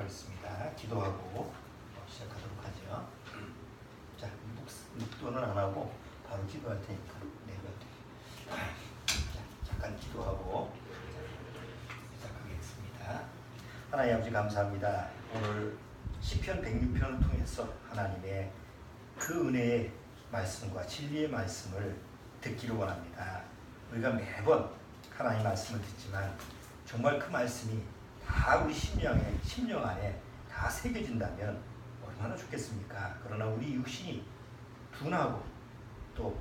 하겠습니다. 기도하고 시작하도록 하죠. 자, 묵도는 안 하고 바로 기도할 테니까. 네, 자, 잠깐 기도하고 시작하겠습니다. 하나님 아버지 감사합니다. 오늘 시편 106편을 통해서 하나님의 그 은혜의 말씀과 진리의 말씀을 듣기를 원합니다. 우리가 매번 하나님의 말씀을 듣지만 정말 그 말씀이 다 우리 심령 안에 다 새겨진다면 얼마나 좋겠습니까? 그러나 우리 육신이 둔하고 또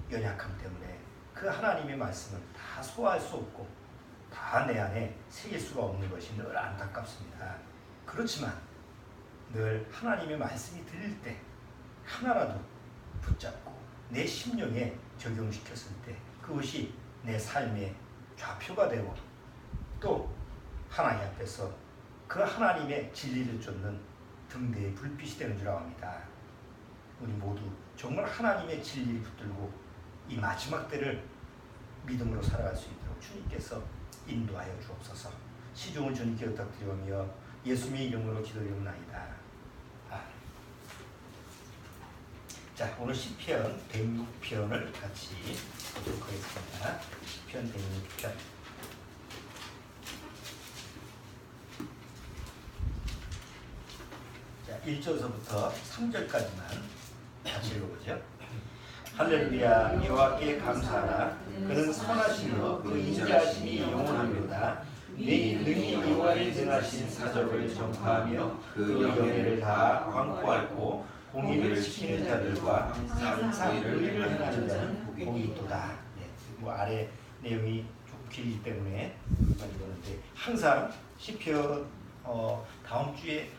연약함 때문에 그 하나님의 말씀을 다 소화할 수 없고 다 내 안에 새길 수가 없는 것이 늘 안타깝습니다. 그렇지만 늘 하나님의 말씀이 들릴 때 하나라도 붙잡고 내 심령에 적용시켰을 때 그것이 내 삶의 좌표가 되고 또 하나님 앞에서 그 하나님의 진리를 쫓는 등대의 불빛이 되는 줄 압니다. 우리 모두 정말 하나님의 진리를 붙들고 이 마지막 때를 믿음으로 살아갈 수 있도록 주님께서 인도하여 주옵소서. 시종을 주님께 부탁드리며 예수님의 이름으로 기도드리옵나이다. 자, 오늘 시편 106편을 같이 보도록 하겠습니다. 시편 106편. 자, 1절서부터 3절까지만 같이 읽어보죠. 할렐루야, 여호와께 감사하라. 그는 선하시며 그 인자하심이 영원합니다. 매일 능히 여호와의 등하신 사적을 전파하며 그 영예를 다 광고하고 공의를 지키는 자들과 항상 의를 행하는 자는 복이 있도다. 네, 뭐 아래 내용이 좀 길기 때문에 읽었는데 항상 시편 다음 주에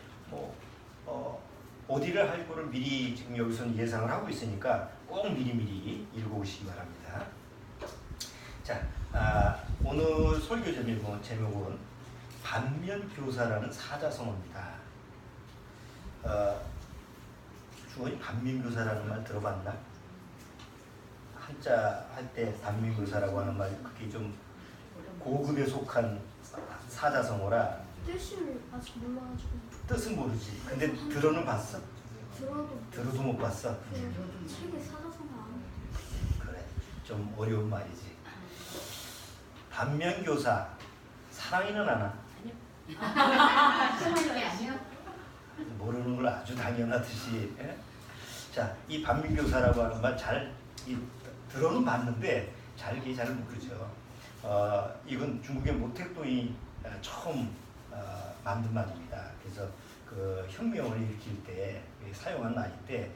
어디를 할 거를 미리 지금 여기서는 예상을 하고 있으니까 꼭 미리미리 읽어오시기 바랍니다. 자, 오늘 설교 제목은 반면교사라는 사자성어입니다. 주원이 반면교사라는 말 들어봤나? 한자 할 때 반면교사라고 하는 말 그게 좀 고급에 속한 사자성어라 뜻을 아직 몰라가지고. 뜻은 모르지. 근데 들어는 봤어? 들어도 못 봤어? 책에 사자성어 안 그래, 좀 어려운 말이지. 반면교사 사랑이는 아나? 아니요. 모르는 걸 아주 당연하듯이. 예? 자, 이 반면교사라고 하는 말 잘 들어는 봤는데 잘 모르죠. 이건 중국의 모택동이 처음 만든 말입니다. 그래서 그 혁명을 일으킬 때 사용한 말인데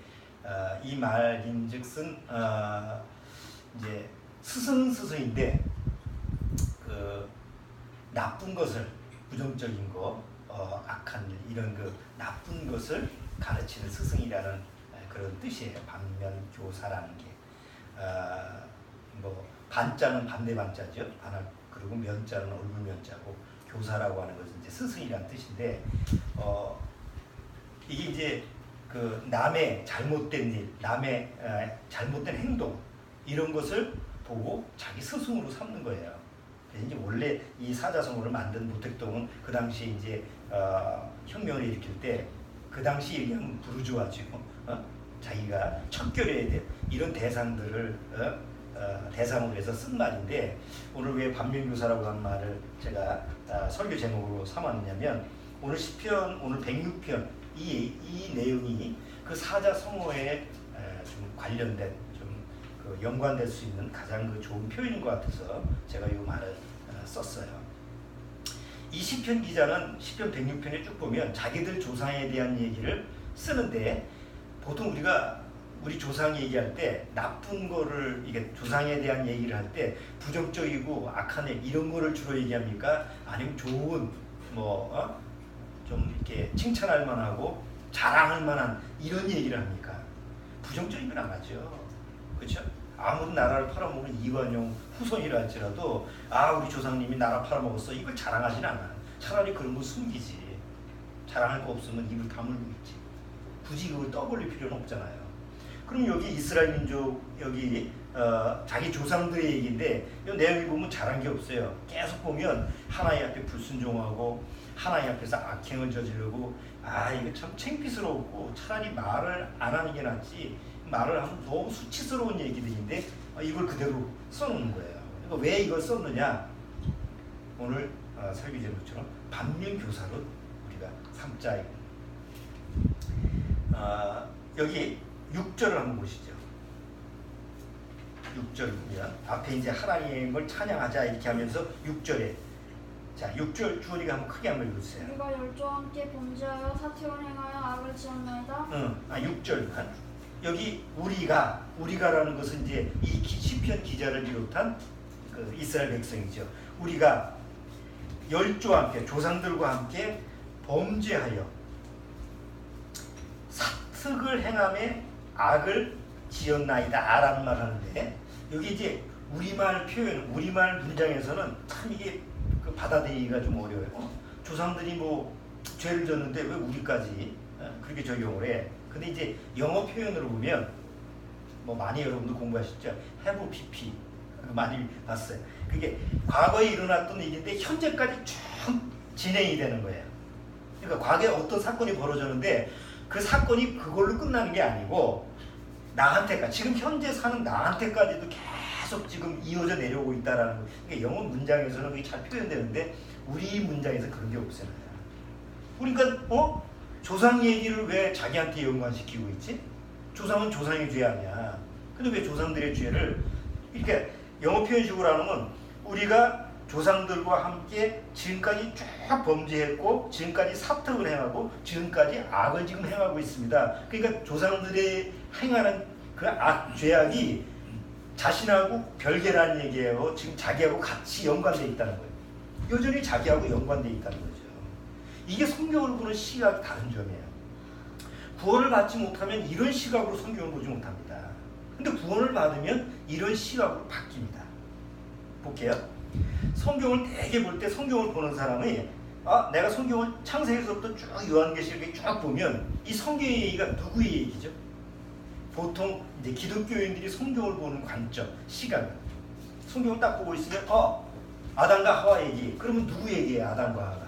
이 말인즉슨 이제 스승인데 그 나쁜 것을 부정적인 거 악한 일 이런 그 나쁜 것을 가르치는 스승이라는 그런 뜻이에요. 반면교사라는 게 뭐 반자는 반대 반자죠. 그리고 면자는 얼굴 면자고 교사라고 하는 것은 이제 스승이라는 뜻인데 이게 이제 그 남의 잘못된 일, 남의 잘못된 행동 이런 것을 보고 자기 스승으로 삼는 거예요. 그래서 이제 원래 이 사자성어를 만든 모택동은 그 당시에 이제 혁명을 일으킬 때 그 당시 얘기하면 부르주아죠. 자기가 척결해야 돼 이런 대상들을 대상으로 해서 쓴 말인데 오늘 왜 반면교사라고 하는 말을 제가 설교 제목으로 삼았냐면 오늘 시편 오늘 106편 이 내용이 그 사자성어에 좀 관련된 좀 그 연관될 수 있는 가장 그 좋은 표현인 것 같아서 제가 이 말을 썼어요. 이 시편 기자는 시편 106편에 쭉 보면 자기들 조상에 대한 얘기를 쓰는데 보통 우리가 우리 조상 얘기할 때 나쁜 거를 이게 조상에 대한 얘기를 할 때 부정적이고 악한 일 이런 거를 주로 얘기합니까? 아니면 좋은 좀 이렇게 칭찬할 만하고 자랑할 만한 이런 얘기를 합니까? 부정적인 건 안 하죠. 그렇죠? 아무리 나라를 팔아먹는 이관용 후손이라 할지라도 우리 조상님이 나라 팔아먹었어 이걸 자랑하진 않아. 차라리 그런 거 숨기지. 자랑할 거 없으면 입을 다물고 있지. 굳이 그걸 떠벌릴 필요는 없잖아요. 그럼 여기 이스라엘 민족 여기 자기 조상들의 얘기인데 이 내용이 보면 잘한 게 없어요. 계속 보면 하나님 앞에 불순종하고 하나님 앞에서 악행을 저지르고 이거 참 창피스럽고 차라리 말을 안 하는 게 낫지 말을 하면 너무 수치스러운 얘기들인데 이걸 그대로 써놓는 거예요. 그러니까 왜 이걸 썼느냐? 오늘 설교 제목처럼 반면교사로 우리가 삼자. 여기 6절을 한번 보시죠. 6절 보면 앞에 이제 하나님을 찬양하자 이렇게 하면서 6절에 자 6절 주원이가 한번 크게 한번 읽어주세요. 우리가 열조와 함께 범죄하여 사택을 행하여 악을 지었나이다. 6절만 여기 우리가라는 것은 이제 이 시편 기자를 비롯한 그 이스라엘 백성이죠. 우리가 열조와 함께 조상들과 함께 범죄하여 사특을 행함에 악을 지었나이다 라는 말 하는데 여기 이제 우리말 표현, 우리말 문장에서는 참 이게 그 받아들이기가 좀 어려워요. 조상들이 뭐 죄를 졌는데 왜 우리까지 그렇게 적용을 해? 근데 이제 영어 표현으로 보면 뭐 많이 여러분들 공부하셨죠? have pp 많이 봤어요. 그게 과거에 일어났던 일인데 현재까지 쭉 진행이 되는 거예요. 그러니까 과거에 어떤 사건이 벌어졌는데 그 사건이 그걸로 끝나는 게 아니고 나한테까지 지금 현재 사는 나한테까지도 계속 지금 이어져 내려오고 있다라는 거. 그러니까 영어 문장에서는 그게 잘 표현되는데 우리 문장에서 그런 게 없어요. 그러니까 조상 얘기를 왜 자기한테 연관시키고 있지? 조상은 조상의 죄 아니야. 근데 왜 조상들의 죄를 이렇게 영어 표현식으로 하는 건 우리가 조상들과 함께 지금까지 쭉 범죄했고 지금까지 사특을 행하고 지금까지 악을 지금 행하고 있습니다. 그러니까 조상들이 행하는 그 죄악이 자신하고 별개라는 얘기예요. 지금 자기하고 같이 연관되어 있다는 거예요. 여전히 자기하고 연관되어 있다는 거죠. 이게 성경을 보는 시각이 다른 점이에요. 구원을 받지 못하면 이런 시각으로 성경을 보지 못합니다. 근데 구원을 받으면 이런 시각으로 바뀝니다. 볼게요. 성경을 대개 볼 때 성경을 보는 사람이 내가 성경을 창세기서부터 쭉 요한계시록에 쭉 보면 이 성경의 얘기가 누구의 얘기죠? 보통 이제 기독교인들이 성경을 보는 관점, 시각. 성경을 딱 보고 있으면 아담과 하와 얘기. 그러면 누구 얘기예요? 아담과 하와.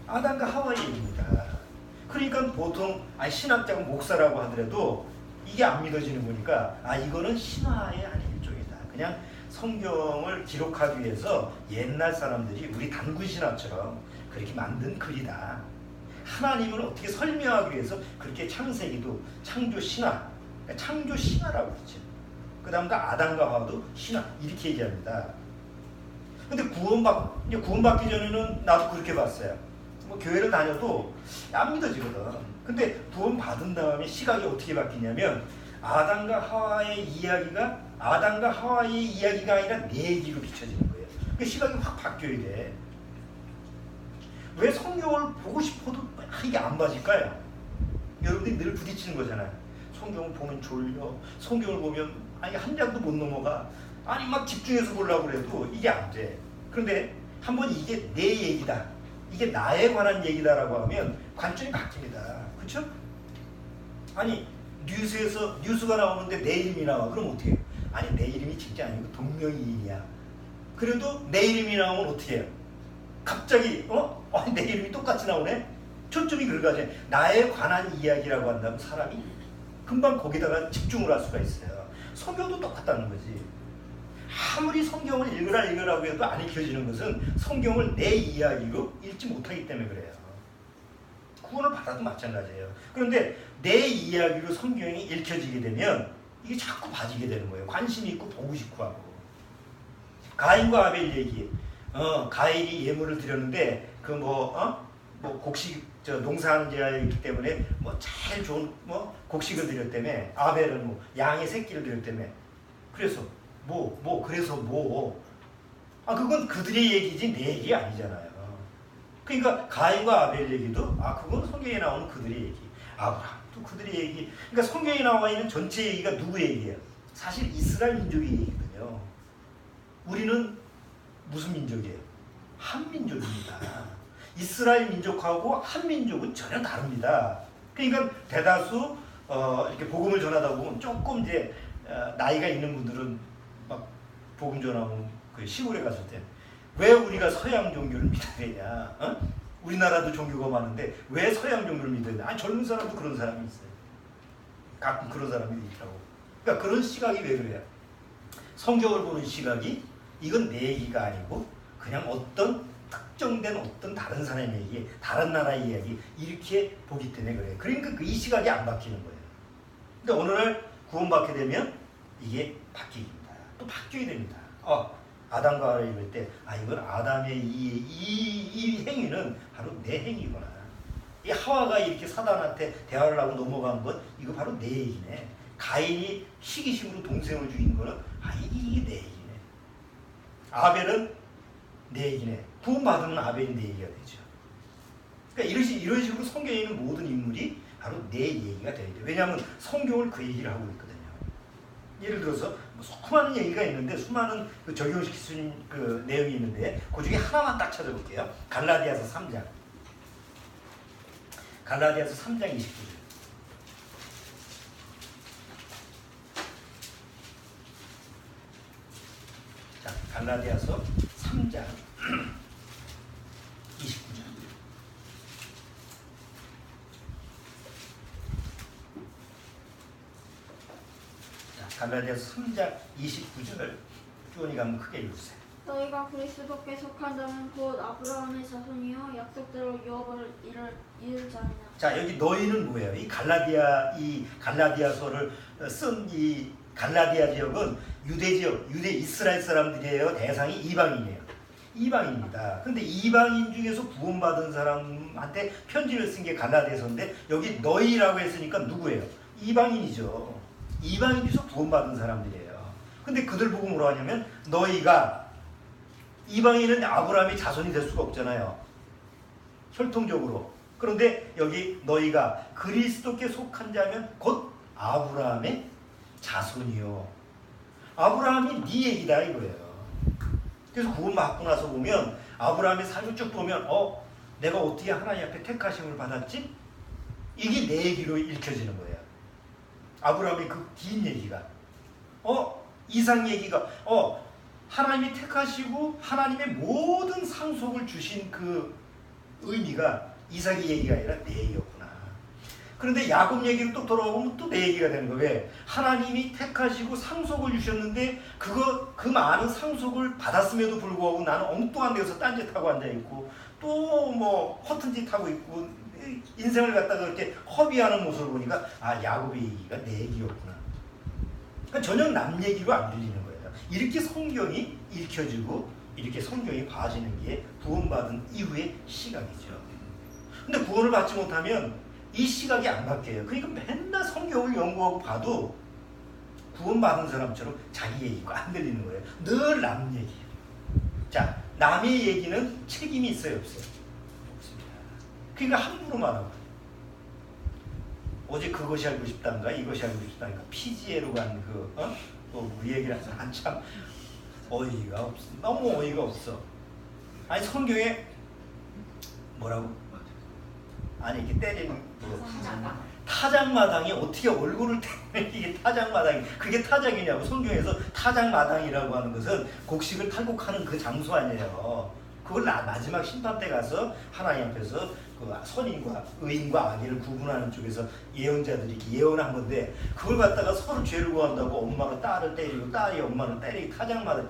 아담과 하와의 얘기입니다. 그러니까 보통 신학자고 목사라고 하더라도 이게 안 믿어지는 거니까 이거는 신화의 한 일종이다. 그냥 성경을 기록하기 위해서 옛날 사람들이 우리 단군 신화처럼 그렇게 만든 글이다. 하나님을 어떻게 설명하기 위해서 그렇게 창세기도 창조 신화, 그러니까 창조 신화라고 그러죠. 그 다음 아담과 하와도 신화 이렇게 얘기합니다. 근데 구원받기 전에는 나도 그렇게 봤어요. 뭐 교회를 다녀도 안 믿어지거든. 근데 구원 받은 다음에 시각이 어떻게 바뀌냐면 아담과 하와의 이야기가 아니라 내 얘기로 비춰지는 거예요. 그 시각이 확 바뀌어야 돼. 왜 성경을 보고 싶어도 이게 안 맞을까요? 여러분들이 늘 부딪히는 거잖아요. 성경을 보면 졸려. 성경을 보면 한 장도 못 넘어가. 막 집중해서 보려고 그래도 이게 안 돼. 그런데 한번 이게 내 얘기다. 이게 나에 관한 얘기다라고 하면 관점이 바뀝니다. 그렇죠? 뉴스가 나오는데 내 이름이 나와. 그럼 어떻게 해요? 내 이름이 진짜 아니고 동명이인이야. 그래도 내 이름이 나오면 어떻게 해요? 갑자기 내 이름이 똑같이 나오네? 초점이 그거지. 나에 관한 이야기라고 한다면 사람이 금방 거기다가 집중을 할 수가 있어요. 성경도 똑같다는 거지. 아무리 성경을 읽으라고 해도 안 읽혀지는 것은 성경을 내 이야기로 읽지 못하기 때문에 그래요. 구원을 받아도 마찬가지예요. 그런데 내 이야기로 성경이 읽혀지게 되면 이게 자꾸 봐지게 되는 거예요. 관심이 있고 보고 싶고 하고. 가인과 아벨 얘기. 가인이 예물을 드렸는데 곡식 농사하는 자였기 때문에 제일 좋은 곡식을 드렸다며. 아벨은 양의 새끼를 드렸다며. 그래서 그건 그들의 얘기지 내 얘기 아니잖아요. 그러니까 가인과 아벨 얘기도 그건 성경에 나오는 그들의 얘기. 아브라함도 그들의 얘기. 그러니까 성경에 나와 있는 전체 얘기가 누구 얘기예요? 사실 이스라엘 민족의 얘기거든요. 우리는 무슨 민족이에요? 한민족입니다. 이스라엘 민족하고 한민족은 전혀 다릅니다. 그러니까 대다수 이렇게 복음을 전하다 보면 조금 이제 나이가 있는 분들은 막 복음 전하고 그 시골에 갔을 때 왜 우리가 서양 종교를 믿어야 되냐? 어? 우리나라도 종교가 많은데 왜 서양 종교를 믿어야 되냐? 아니, 젊은 사람도 그런 사람이 있어요. 가끔 그런 사람이 있더라고. 그러니까 그런 시각이 왜 그래요? 성경을 보는 시각이 이건 내 얘기가 아니고 그냥 어떤 특정된 어떤 다른 사람의 얘기, 다른 나라의 이야기 이렇게 보기 때문에 그래요. 그러니까 이 시각이 안 바뀌는 거예요. 그러니까 어느 날 구원받게 되면 이게 바뀝니다. 또 바뀌어야 됩니다. 아담과 하와를 입을 때, 이건 아담의 이 행위는 바로 내 행위구나. 이 하와가 이렇게 사단한테 대화를 하고 넘어간 것, 이거 바로 내 얘기네. 가인이 시기심으로 동생을 죽인 거는, 이게 내 얘기네. 아벨은 내 얘기네. 구원받으면 아벨이 내 얘기가 되죠. 그러니까 이런 식으로 성경에 있는 모든 인물이 바로 내 얘기가 돼야 돼요. 왜냐하면 성경을 그 얘기를 하고 있거든요. 예를 들어서 수많은 얘기가 있는데 수많은 적용시킬 수 있는 그 내용이 있는데 그 중에 하나만 딱 찾아볼게요. 갈라디아서 3장. 갈라디아서 3장 29절. 자, 갈라디아서 3장 29절. 갈라디아서 3장 29절 주원이가 한번 크게 읽으세요. 너희가 그리스도께 속한다면 곧 아브라함의 자손이요 약속대로 유업을 이룰 자니라. 자, 여기 너희는 뭐예요? 이 갈라디아서를 쓴 이 갈라디아 지역은 유대 지역, 유대 이스라엘 사람들이에요. 대상이 이방인이에요. 이방인입니다. 근데 이방인 중에서 구원받은 사람한테 편지를 쓴 게 갈라디아서인데 여기 너희라고 했으니까 누구예요? 이방인이죠. 이방인 중에서 구원받은 사람들이에요. 근데 그들 보고 뭐라 하냐면 너희가 이방인은 아브라함의 자손이 될 수가 없잖아요. 혈통적으로. 그런데 여기 너희가 그리스도께 속한 자면 곧 아브라함의 자손이요. 아브라함이 네 얘기다 이거예요. 그래서 구원받고 나서 보면 아브라함의 삶을 쭉 보면 내가 어떻게 하나님 앞에 택하심을 받았지? 이게 내 얘기로 읽혀지는 거예요. 아브라함의 그 긴 얘기가 이삭 얘기가 하나님이 택하시고 하나님의 모든 상속을 주신 그 의미가 이삭의 얘기가 아니라 내 얘기였구나. 그런데 야곱 얘기로 또 돌아오면 또 내 얘기가 되는 거예요. 왜? 하나님이 택하시고 상속을 주셨는데 그 많은 상속을 받았음에도 불구하고 나는 엉뚱한 데서 딴짓하고 앉아있고 또 뭐 허튼 짓 하고 있고 인생을 갖다가 그렇게 허비하는 모습을 보니까 야곱의 얘기가 내 얘기였구나. 그러니까 전혀 남 얘기로 안 들리는 거예요. 이렇게 성경이 읽혀지고 이렇게 성경이 봐지는 게 구원받은 이후의 시각이죠. 근데 구원을 받지 못하면 이 시각이 안 바뀌어요. 그러니까 맨날 성경을 연구하고 봐도 구원받은 사람처럼 자기 얘기가 안 들리는 거예요. 늘 남 얘기. 자, 남의 얘기는 책임이 있어요, 없어요? 없습니다. 그러니까 함부로 말하고 어제 그것이 알고 싶단가 이것이 알고 싶단가 PGA로 간 우리 얘기를 해서 한참 어이가 없어. 너무 어이가 없어. 아니 성경에 뭐라고? 아니 이렇게 때리는 타작마당이 어떻게 얼굴을 때리는 이게 타작마당이 그게 타작이냐고. 성경에서 타작마당이라고 하는 것은 곡식을 탈곡하는 그 장소 아니에요. 그걸 마지막 심판 때 가서 하나님 앞에서 그 선인과 의인과 악인을 구분하는 쪽에서 예언자들이 이렇게 예언한 건데 그걸 갖다가 서로 죄를 구한다고 엄마가 딸을 때리고 딸이 엄마를 때리고 타작마당.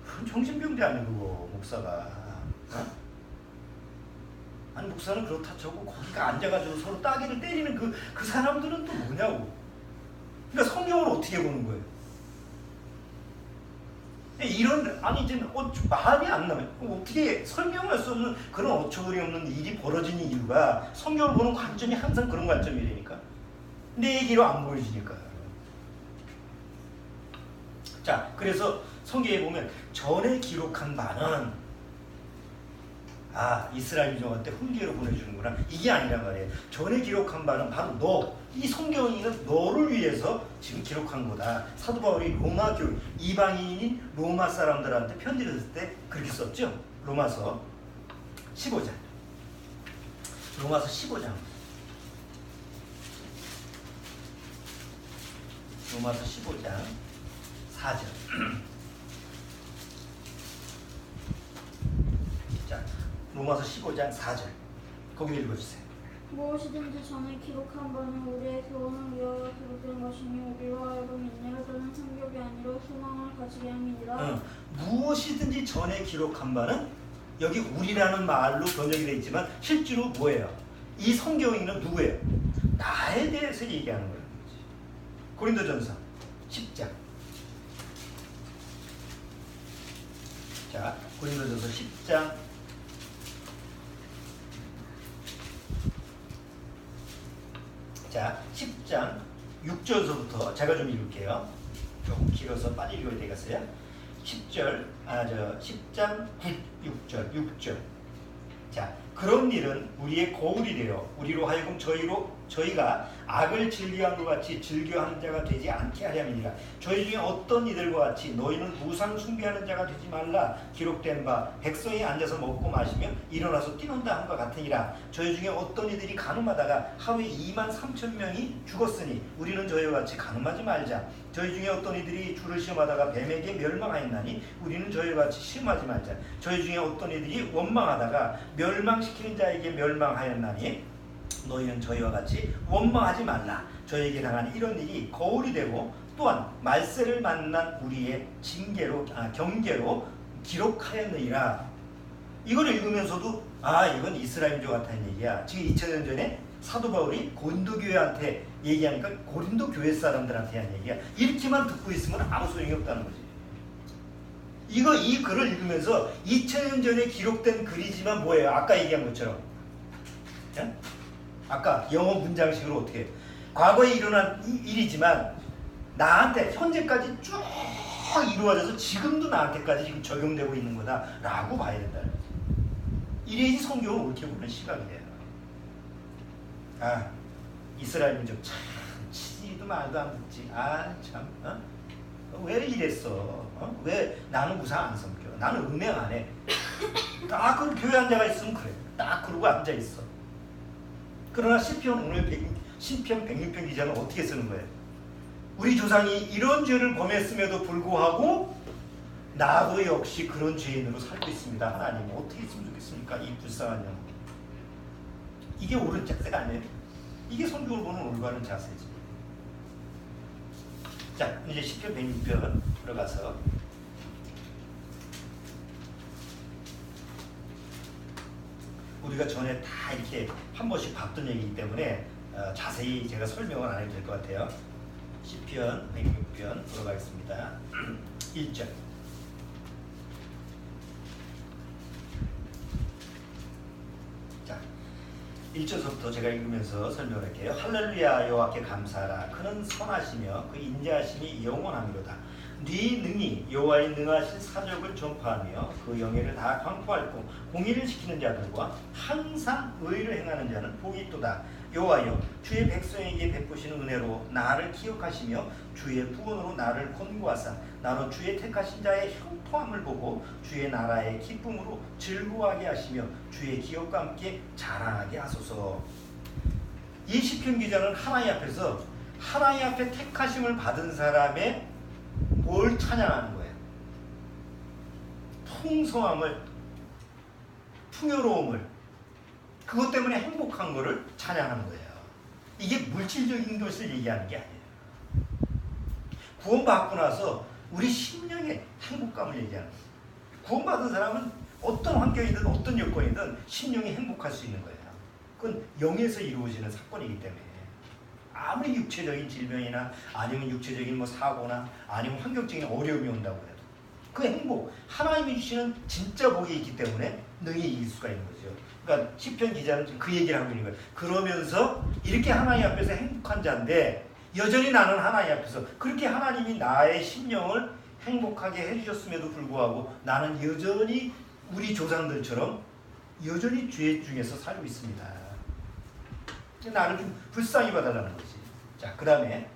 그건 정신병자 아니야 그거 목사가. 아니 목사는 그렇다 쳐고 거기가 앉아가지고 서로 따귀를 때리는 그 사람들은 또 뭐냐고. 그러니까 성경을 어떻게 보는 거예요? 이제 말이 안 나와요. 어떻게 설명할 수 없는 그런 어처구니 없는 일이 벌어지는 이유가 성경을 보는 관점이 항상 그런 관점이라니까. 내 얘기로 안 보여지니까. 자, 그래서 성경에 보면 전에 기록한 바는 이스라엘 민족한테 훈계로 보내주는구나. 이게 아니란 말이에요. 전에 기록한 바는 바로 너. 이 성경에는 너를 위해서 지금 기록한 거다. 사도 바울이 로마 교회, 이방인인 로마 사람들한테 편지를 쓸 때 그렇게 썼죠. 로마서 15장. 로마서 15장. 로마서 15장 4절. 로마서 15장 4절. 거기 읽어주세요. 무엇이든지 전에 기록한 바는 우리의 교훈을 위하여 기록된 것이니 우리로 하여금 인내를 따는 성격이 아니라 소망을 가지게 함이니라. 무엇이든지 전에 기록한 바는 여기 우리라는 말로 번역이 되어 있지만 실제로 뭐예요? 이 성경에는 누구예요? 나에 대해서 얘기하는 거예요. 고린도전서 10장. 자, 고린도전서 10장. 자, 10장 6절서부터 제가 좀 읽을게요. 조금 길어서 빨리 읽어야 되겠어요. 10절, 10장 6절. 자, 그런 일은 우리의 거울이 되어 우리로 하여금 저희가 악을 즐겨한 것 같이 즐겨하는 자가 되지 않게 하려니라. 저희 중에 어떤 이들과 같이 너희는 우상 숭배하는 자가 되지 말라. 기록된 바 백성이 앉아서 먹고 마시며 일어나서 뛰는다 함과 같으니라. 저희 중에 어떤 이들이 간음하다가 하루에 23,000명이 죽었으니 우리는 저희와 같이 간음하지 말자. 저희 중에 어떤 이들이 주를 시험하다가 뱀에게 멸망하였나니 우리는 저희와 같이 시험하지 말자. 저희 중에 어떤 이들이 원망하다가 멸망시키는 자에게 멸망하였나니 너희는 저희와 같이 원망하지 말라. 저에게 당한 이런 일이 거울이 되고 또한 말세를 만난 우리의 경계로 기록하였느니라. 이걸 읽으면서도 이건 이스라엘인조 같다는 얘기야. 지금 2000년 전에 사도 바울이 고린도 교회한테 얘기하니까 고린도 교회 사람들한테 한 얘기야. 이렇게만 듣고 있으면 아무 소용이 없다는 거지. 이 글을 읽으면서 2000년 전에 기록된 글이지만 뭐예요? 아까 얘기한 것처럼. 예? 아까 영어 문장식으로 어떻게 해요? 과거에 일어난 일이지만 나한테 현재까지 쭉 이루어져서 지금도 나한테까지 지금 적용되고 있는 거다라고 봐야 된다는 거지. 이래야지 성경을 옳게 보는 시각이 돼요. 이스라엘 민족 참 치지도 말도 안 듣지. 참 왜 이랬어? 왜 나는 우상 안 섬겨? 나는 음행 안 해. 딱 그 교회 앉아가 있으면 그래. 딱 그러고 앉아 있어. 그러나 시편 106편 기자는 어떻게 쓰는 거예요? 우리 조상이 이런 죄를 범했음에도 불구하고 나도 역시 그런 죄인으로 살고 있습니다. 하나님 어떻게 했으면 좋겠습니까? 이 불쌍한 영. 이게 옳은 자세가 아니에요. 이게 성경을 보는 올바른 자세지. 자, 이제 시편 106편 들어가서 우리가 전에 다 이렇게 한 번씩 봤던 얘기이기 때문에 자세히 제가 설명을 안 해도 될 것 같아요. 시편 106편 들어가겠습니다. 1절. 자, 1절부터 제가 읽으면서 설명을 할게요. 할렐루야 여호와께 감사하라. 그는 선하시며 그 인자하심이 영원하미로다. 네 능히 여호와의 능하신 사적을 전파하며 그 영예를 다 광포하고 공의를 지키는 자들과 항상 의를 행하는 자는 복이 있도다. 여호와여 주의 백성에게 베푸시는 은혜로 나를 기억하시며 주의 구원으로 나를 권고하사 나로 주의 택하신 자의 형통함을 보고 주의 나라의 기쁨으로 즐거워하게 하시며 주의 기업과 함께 자랑하게 하소서. 이 시편 기자는 하나님 앞에서 하나님 앞에 택하심을 받은 사람의 뭘 찬양하는 거예요? 풍성함을, 풍요로움을, 그것 때문에 행복한 거를 찬양하는 거예요. 이게 물질적인 것을 얘기하는 게 아니에요. 구원받고 나서 우리 심령의 행복감을 얘기하는 거예요. 구원받은 사람은 어떤 환경이든 어떤 여건이든 심령이 행복할 수 있는 거예요. 그건 영에서 이루어지는 사건이기 때문에 아무리 육체적인 질병이나 아니면 육체적인 사고나 아니면 환경적인 어려움이 온다고 해도 그 행복, 하나님이 주시는 진짜 복이 있기 때문에 능히 이길 수가 있는 거죠. 그러니까 시편 기자는 지금 그 얘기를 하고 있는 거예요. 그러면서 이렇게 하나님 앞에서 행복한 자인데 여전히 나는 하나님 앞에서 그렇게 하나님이 나의 심령을 행복하게 해주셨음에도 불구하고 나는 여전히 우리 조상들처럼 여전히 죄 중에서 살고 있습니다. 나를 좀 불쌍히 봐달라는 거지. 자, 그 다음에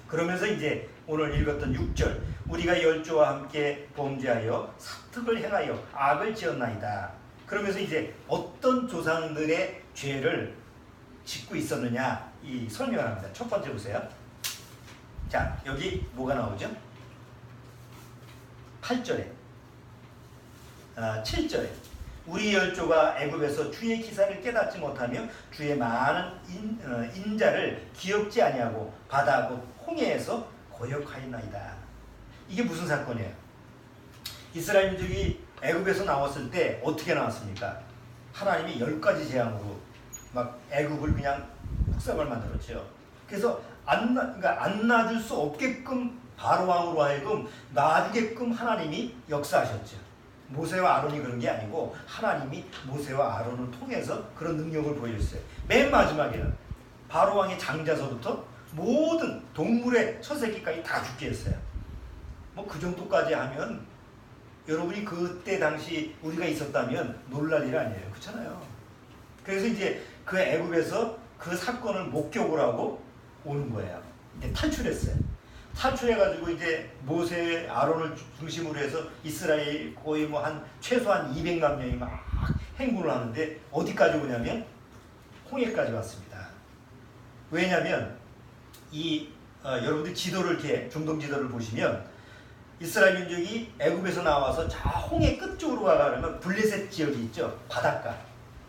그러면서 이제 오늘 읽었던 6절 우리가 열조와 함께 범죄하여 사특을 행하여 악을 지었나이다. 그러면서 이제 어떤 조상들의 죄를 짓고 있었느냐 이 설명을 합니다. 첫 번째 보세요. 자, 여기 뭐가 나오죠? 8절에 7절에 우리 열조가 애굽에서 주의 기사를 깨닫지 못하며 주의 많은 인자를 기억지 아니하고 바다 곧 홍해에서 고역하였나이다. 이게 무슨 사건이에요? 이스라엘 민족이 애굽에서 나왔을 때 어떻게 나왔습니까? 하나님이 10가지 재앙으로 막 애굽을 그냥 흑사발 만들었죠. 그래서 그러니까 안 놔줄 수 없게끔 바로 왕으로 하여금 놔주게끔 하나님이 역사하셨죠. 모세와 아론이 그런 게 아니고 하나님이 모세와 아론을 통해서 그런 능력을 보여줬어요. 맨 마지막에는 바로 왕의 장자서부터 모든 동물의 첫 새끼까지 다 죽게 했어요. 뭐 그 정도까지 하면 여러분이 그때 당시 우리가 있었다면 놀랄 일 아니에요. 그렇잖아요. 그래서 이제 그 애굽에서 그 사건을 목격을 하고 오는 거예요. 이제 탈출했어요. 탈출해가지고 이제 모세, 아론을 중심으로 해서 이스라엘 거의 뭐 한 최소한 200만 명이 막 행군을 하는데 어디까지 오냐면 홍해까지 왔습니다. 왜냐하면 여러분들 지도를 이렇게 중동 지도를 보시면 이스라엘 민족이 애굽에서 나와서 저 홍해 끝쪽으로 가려면 블레셋 지역이 있죠. 바닷가.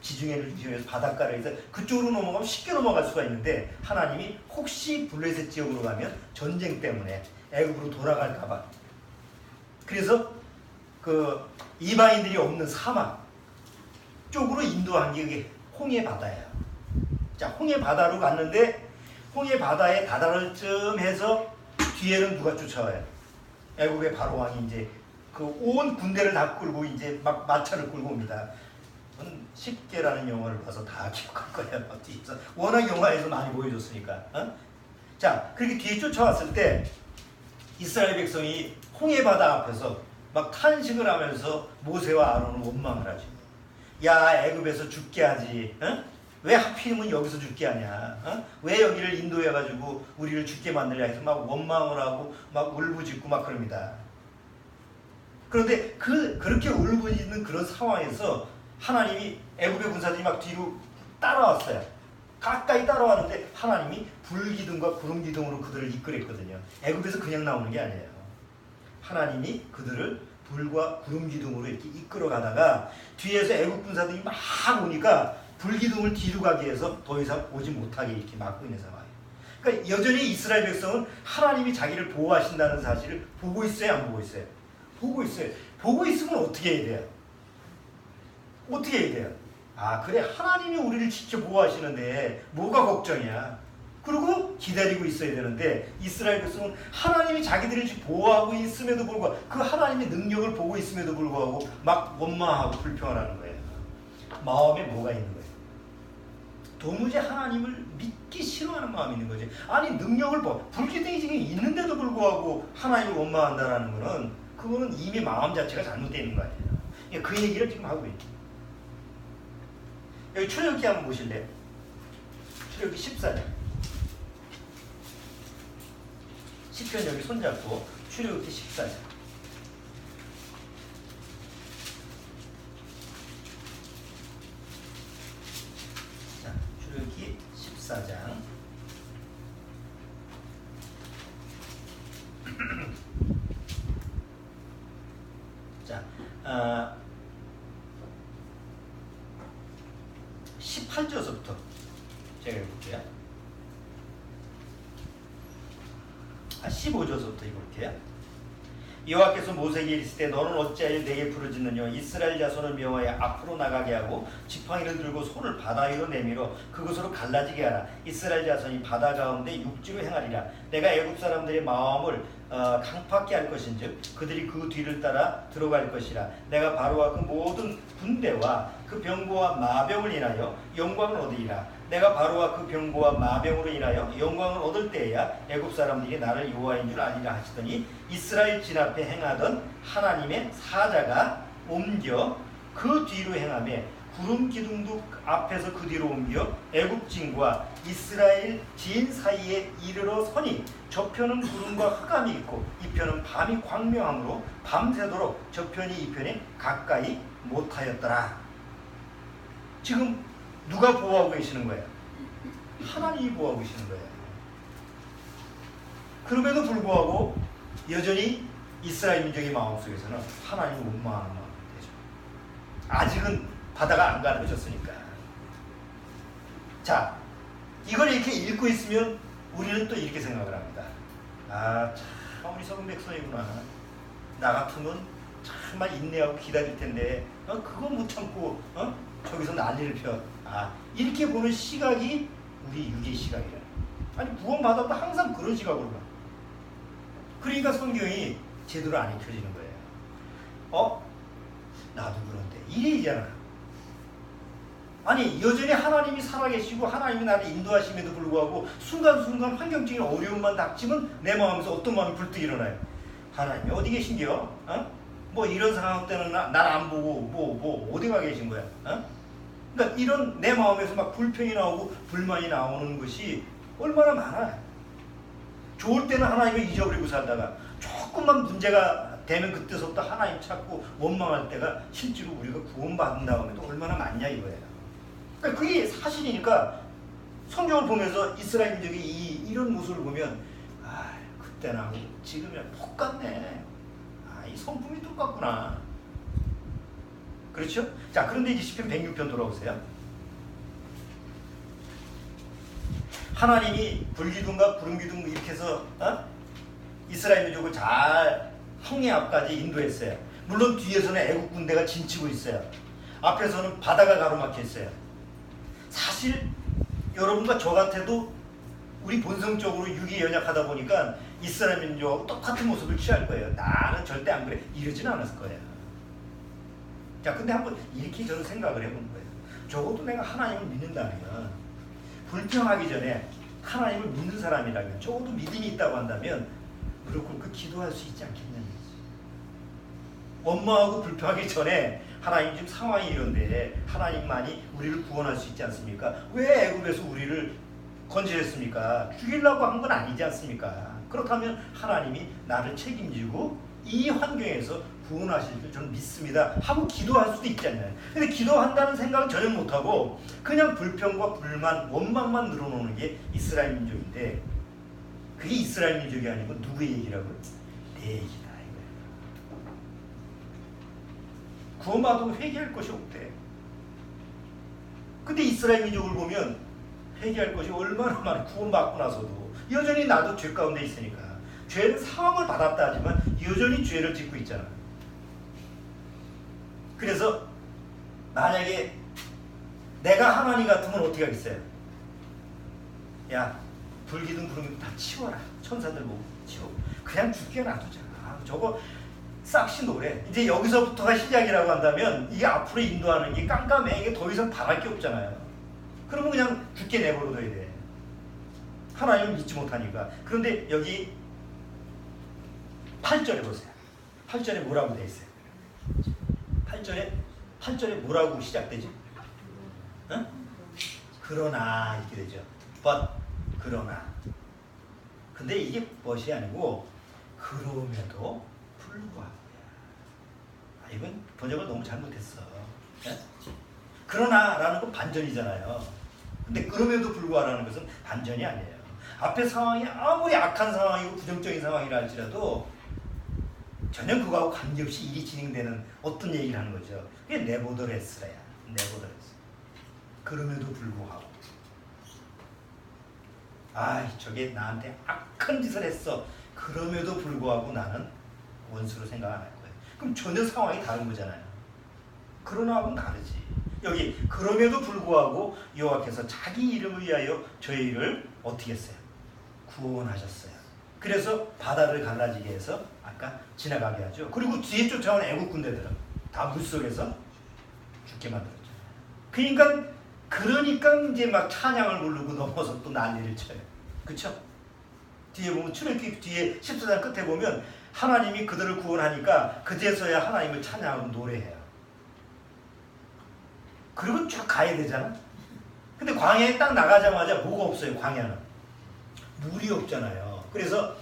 지중해를 이용해서 바닷가를 해서 그쪽으로 넘어가면 쉽게 넘어갈 수가 있는데 하나님이 혹시 블레셋 지역으로 가면 전쟁 때문에 애굽으로 돌아갈까봐 그래서 그 이방인들이 없는 사막 쪽으로 인도한 게 이게 홍해 바다예요. 자, 홍해 바다로 갔는데 홍해 바다에 다다를 쯤 해서 뒤에는 누가 쫓아와요? 애굽의 바로 왕이 이제 그 온 군대를 다 끌고 이제 막 마차를 끌고 옵니다. 십계라는 영화를 봐서 다 기억할 거예요. 워낙 영화에서 많이 보여줬으니까. 자, 그렇게 뒤에 쫓아왔을 때 이스라엘 백성이 홍해 바다 앞에서 막 탄식을 하면서 모세와 아론을 원망을 하죠. 야, 애굽에서 죽게 하지. 왜 하필이면 여기서 죽게 하냐? 왜 여기를 인도해가지고 우리를 죽게 만들냐 해서 막 원망을 하고 막 울부짖고 막 그럽니다. 그런데 그렇게 울부짖는 그런 상황에서 하나님이 애굽의 군사들이 막 뒤로 따라왔어요. 가까이 따라왔는데 하나님이 불기둥과 구름기둥으로 그들을 이끌었거든요. 애굽에서 그냥 나오는 게 아니에요. 하나님이 그들을 불과 구름기둥으로 이렇게 이끌어 가다가 뒤에서 애굽 군사들이 막 오니까 불기둥을 뒤로 가게 해서 더 이상 오지 못하게 이렇게 막고 있는 상황이에요. 그러니까 여전히 이스라엘 백성은 하나님이 자기를 보호하신다는 사실을 보고 있어요, 안 보고 있어요? 보고 있어요. 보고 있으면 어떻게 해야 돼요? 어떻게 해야 돼요? 아, 그래, 하나님이 우리를 지켜 보호하시는데 뭐가 걱정이야? 그리고 기다리고 있어야 되는데 이스라엘 백성은 하나님이 자기들을 보호하고 있음에도 불구하고 그 하나님의 능력을 보고 있음에도 불구하고 막 원망하고 불평하는 거예요. 마음에 뭐가 있는 거예요? 도무지 하나님을 믿기 싫어하는 마음이 있는 거지. 아니, 능력을 불기둥이 지금 있는데도 불구하고 하나님을 원망한다는 거는 그거는 이미 마음 자체가 잘못되어 있는 거 아니에요. 그 얘기를 지금 하고 있죠. 여기 출애굽기 한번 보실래요? 출애굽기 14장. 시편 여기 손잡고 출애굽기 14장. 자, 출애굽기 14장. 자, 18절서부터 제가 읽을게요. 15절서부터 읽을게요. 여호와께서 모세에게 이르시되 너는 어찌하여 내게 부르짖느냐? 이스라엘 자손을 명하여 앞으로 나가게 하고 지팡이를 들고 손을 바다 위로 내밀어 그곳으로 갈라지게 하라. 이스라엘 자손이 바다 가운데 육지로 행하리라. 내가 애굽 사람들의 마음을 강팍게 할 것인즉 그들이 그 뒤를 따라 들어갈 것이라. 내가 바로와 그 모든 군대와 그 병거와 마병을 인하여 영광을 얻으리라. 내가 바로와 그 병거와 마병으로 인하여 영광을 얻을 때에야 애굽 사람들이 나를 여호와인 줄 아리라 하시더니 이스라엘 진 앞에 행하던 하나님의 사자가 옮겨 그 뒤로 행하며 구름 기둥도 앞에서 그 뒤로 옮겨 애굽 진과 이스라엘 진 사이에 이르러 서니 저편은 구름과 흑암이 있고 이편은 밤이 광명함으로 밤새도록 저편이 이편에 가까이 못하였더라. 지금 누가 보호하고 계시는 거예요? 하나님이 보호하고 계시는 거예요. 그럼에도 불구하고 여전히 이스라엘 민족의 마음속에서는 하나님을 원망하는 마음이 되죠. 아직은 바다가 안 가르쳤으니까. 자, 이걸 이렇게 읽고 있으면 우리는 또 이렇게 생각을 합니다. 아, 참 우리 서른 백성이구나. 나 같으면 정말 인내하고 기다릴 텐데 그거 못 참고 저기서 난리를 펴. 아, 이렇게 보는 시각이 우리 육의 시각이라. 아니 구원받았다 항상 그런 시각으로 봐. 그러니까 성경이 제대로 안 읽혀지는 거예요. 나도 그런데 이래잖아. 아니 여전히 하나님이 살아계시고 하나님이 나를 인도하심에도 불구하고 순간순간 환경적인 어려움만 닥치면 내 마음에서 어떤 마음이 불뚝 일어나요. 하나님이 어디 계신겨? 뭐 이런 상황 때는 날 안 보고 뭐 어디가 계신 거야? 그러니까 이런 내 마음에서 막 불평이 나오고 불만이 나오는 것이 얼마나 많아요. 좋을 때는 하나님을 잊어버리고 살다가 조금만 문제가 되면 그때서부터 하나님 찾고 원망할 때가 실제로 우리가 구원받은 다음에도 얼마나 많냐 이거예요. 그러니까 그게 사실이니까 성경을 보면서 이스라엘 민족이 이런 모습을 보면 그때나 지금이랑 똑같네. 이 성품이 똑같구나. 그렇죠? 자, 그런데 이제 시편 106편 돌아오세요. 하나님이 불기둥과 구름기둥 이렇게 해서 이스라엘 민족을 잘 홍해 앞까지 인도했어요. 물론 뒤에서는 애국 군대가 진치고 있어요. 앞에서는 바다가 가로막혀 있어요. 사실 여러분과 저 같아도 우리 본성적으로 육이 연약하다 보니까 이스라엘 민족하고 똑같은 모습을 취할 거예요. 나는 절대 안 그래. 이러진 않았을 거예요. 자, 근데 한번 이렇게 저는 생각을 해본 거예요. 적어도 내가 하나님을 믿는다면, 불평하기 전에 하나님을 믿는 사람이라면, 적어도 믿음이 있다고 한다면 무릎 꿇고 기도할 수 있지 않겠냐는 거지. 원망하고 불평하기 전에 하나님 지금 상황이 이런데 하나님만이 우리를 구원할 수 있지 않습니까? 왜 애굽에서 우리를 건져냈습니까? 죽이려고 한 건 아니지 않습니까? 그렇다면 하나님이 나를 책임지고 이 환경에서 구원하실 줄 저는 믿습니다 하고 기도할 수도 있잖아요. 근데 기도한다는 생각은 전혀 못하고 그냥 불평과 불만, 원망만 늘어놓는 게 이스라엘 민족인데, 그게 이스라엘 민족이 아니고 누구의 얘기라고요? 내 얘기다 이거예요. 구원받으면 회개할 것이 없대. 근데 이스라엘 민족을 보면 회개할 것이 얼마나 많아. 구원받고 나서도 여전히 나도 죄 가운데 있으니까 죄는 사함을 받았다 하지만 여전히 죄를 짓고 있잖아. 그래서 만약에 내가 하나님 같으면 어떻게 하겠어요? 야, 불기둥 구름기둥 다 치워라. 천사들 보고 치워. 그냥 죽게 놔두자. 저거 싹시 노래. 이제 여기서부터가 시작이라고 한다면 이게 앞으로 인도하는 게 깜깜해. 이게 더 이상 바랄 게 없잖아요. 그러면 그냥 죽게 내버려둬야 돼. 하나님을 믿지 못하니까. 그런데 여기 8절에 보세요. 8절에 뭐라고 돼 있어요? 8절에 뭐라고 시작되죠? 그러나 이렇게 되죠. but 그러나. 근데 이게 but이 아니고 그럼에도 불구하고. 이건 번역을 너무 잘못했어. 그러나라는 건 반전이잖아요. 근데 그럼에도 불구하고라는 것은 반전이 아니에요. 앞에 상황이 아무리 악한 상황이고 부정적인 상황이라 할지라도 전혀 그거하고 관계없이 일이 진행되는 어떤 얘기를 하는 거죠. 그게 네버더레스라야. 네버더레스. 그럼에도 불구하고. 저게 나한테 악한 짓을 했어. 그럼에도 불구하고 나는 원수로 생각 안 할 거예요. 그럼 전혀 상황이 다른 거잖아요. 그러나하고는 다르지. 여기 그럼에도 불구하고 여호와께서 자기 이름을 위하여 저희를 어떻게 했어요? 구원하셨어요. 그래서 바다를 갈라지게 해서 아까 지나가게 하죠. 그리고 뒤에 쫓아온 애국 군대들은 다 물속에서 죽게 만들었죠. 그러니까 이제 막 찬양을 부르고 넘어서 또 난리를 쳐요. 그쵸? 뒤에 보면 출애굽기 뒤에 14장 끝에 보면 하나님이 그들을 구원하니까 그제서야 하나님을 찬양하고 노래해요. 그리고 쭉 가야 되잖아. 근데 광야에 딱 나가자마자 뭐가 없어요. 광야는 물이 없잖아요. 그래서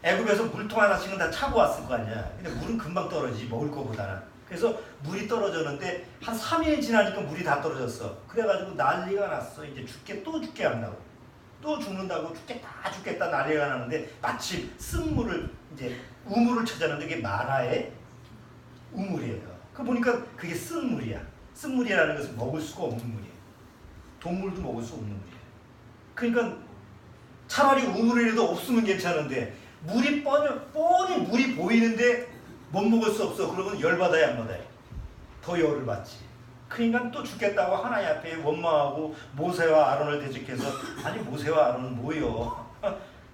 애굽에서 물통 하나씩은 다 차고 왔을 거 아니야. 근데 물은 금방 떨어지지, 먹을 거보다는. 그래서 물이 떨어졌는데 한 3일 지나니까 물이 다 떨어졌어. 그래가지고 난리가 났어. 이제 또 죽게 한다고. 또 죽는다고 죽겠다 난리가 나는데 마침 쓴물을 이제 우물을 찾았는데 이게 마라의 우물이에요. 그 보니까 그게 쓴물이야. 쓴물이라는 것은 먹을 수가 없는 물이에요. 동물도 먹을 수 없는 물이에요. 그러니까 차라리 우물이라도 없으면 괜찮은데 물이 뻔히 물이 보이는데 못 먹을 수 없어. 그러면 열받아야 안 받아요. 더 열을 받지. 그러니까 또 죽겠다고 하나님 앞에 원망하고 모세와 아론을 대적해서 아니 모세와 아론은 뭐요?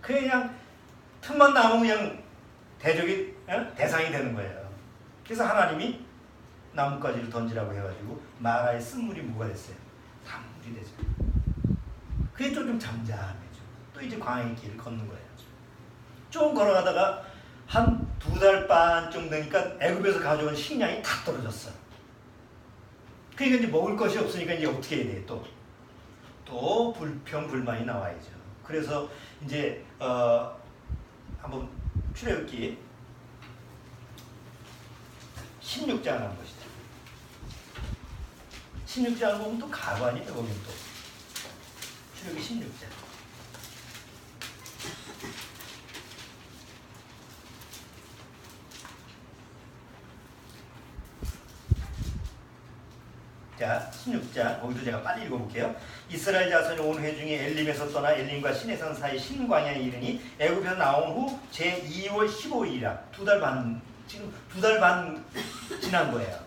그냥 틈만 나면 그냥 대적이 대상이 되는 거예요. 그래서 하나님이 나뭇가지를 던지라고 해가지고 마라의 쓴물이 뭐가 됐어요? 단물이 되죠. 그게 좀 잠잠해져. 또 이제 광야의 길을 걷는 거예요. 좀 걸어가다가 한 2달 반 정도 되니까 애굽에서 가져온 식량이 다 떨어졌어. 그러니까 이제 먹을 것이 없으니까 이제 어떻게 해야 돼? 또 불평불만이 나와야죠. 그래서 이제 한번 출애굽기 16장을 한 것이죠. 16장을 보면 또 가관이에요. 거긴 또 출애굽기 16장. 자, 16장 거기도 제가 빨리 읽어볼게요. 이스라엘 자손이 온 회중이 엘림에서 떠나 엘림과 시내산 사이 신광야에 이르니 애굽에서 나온 후 제2월 15일이라 2달 반 지금 2달 반 지난 거예요.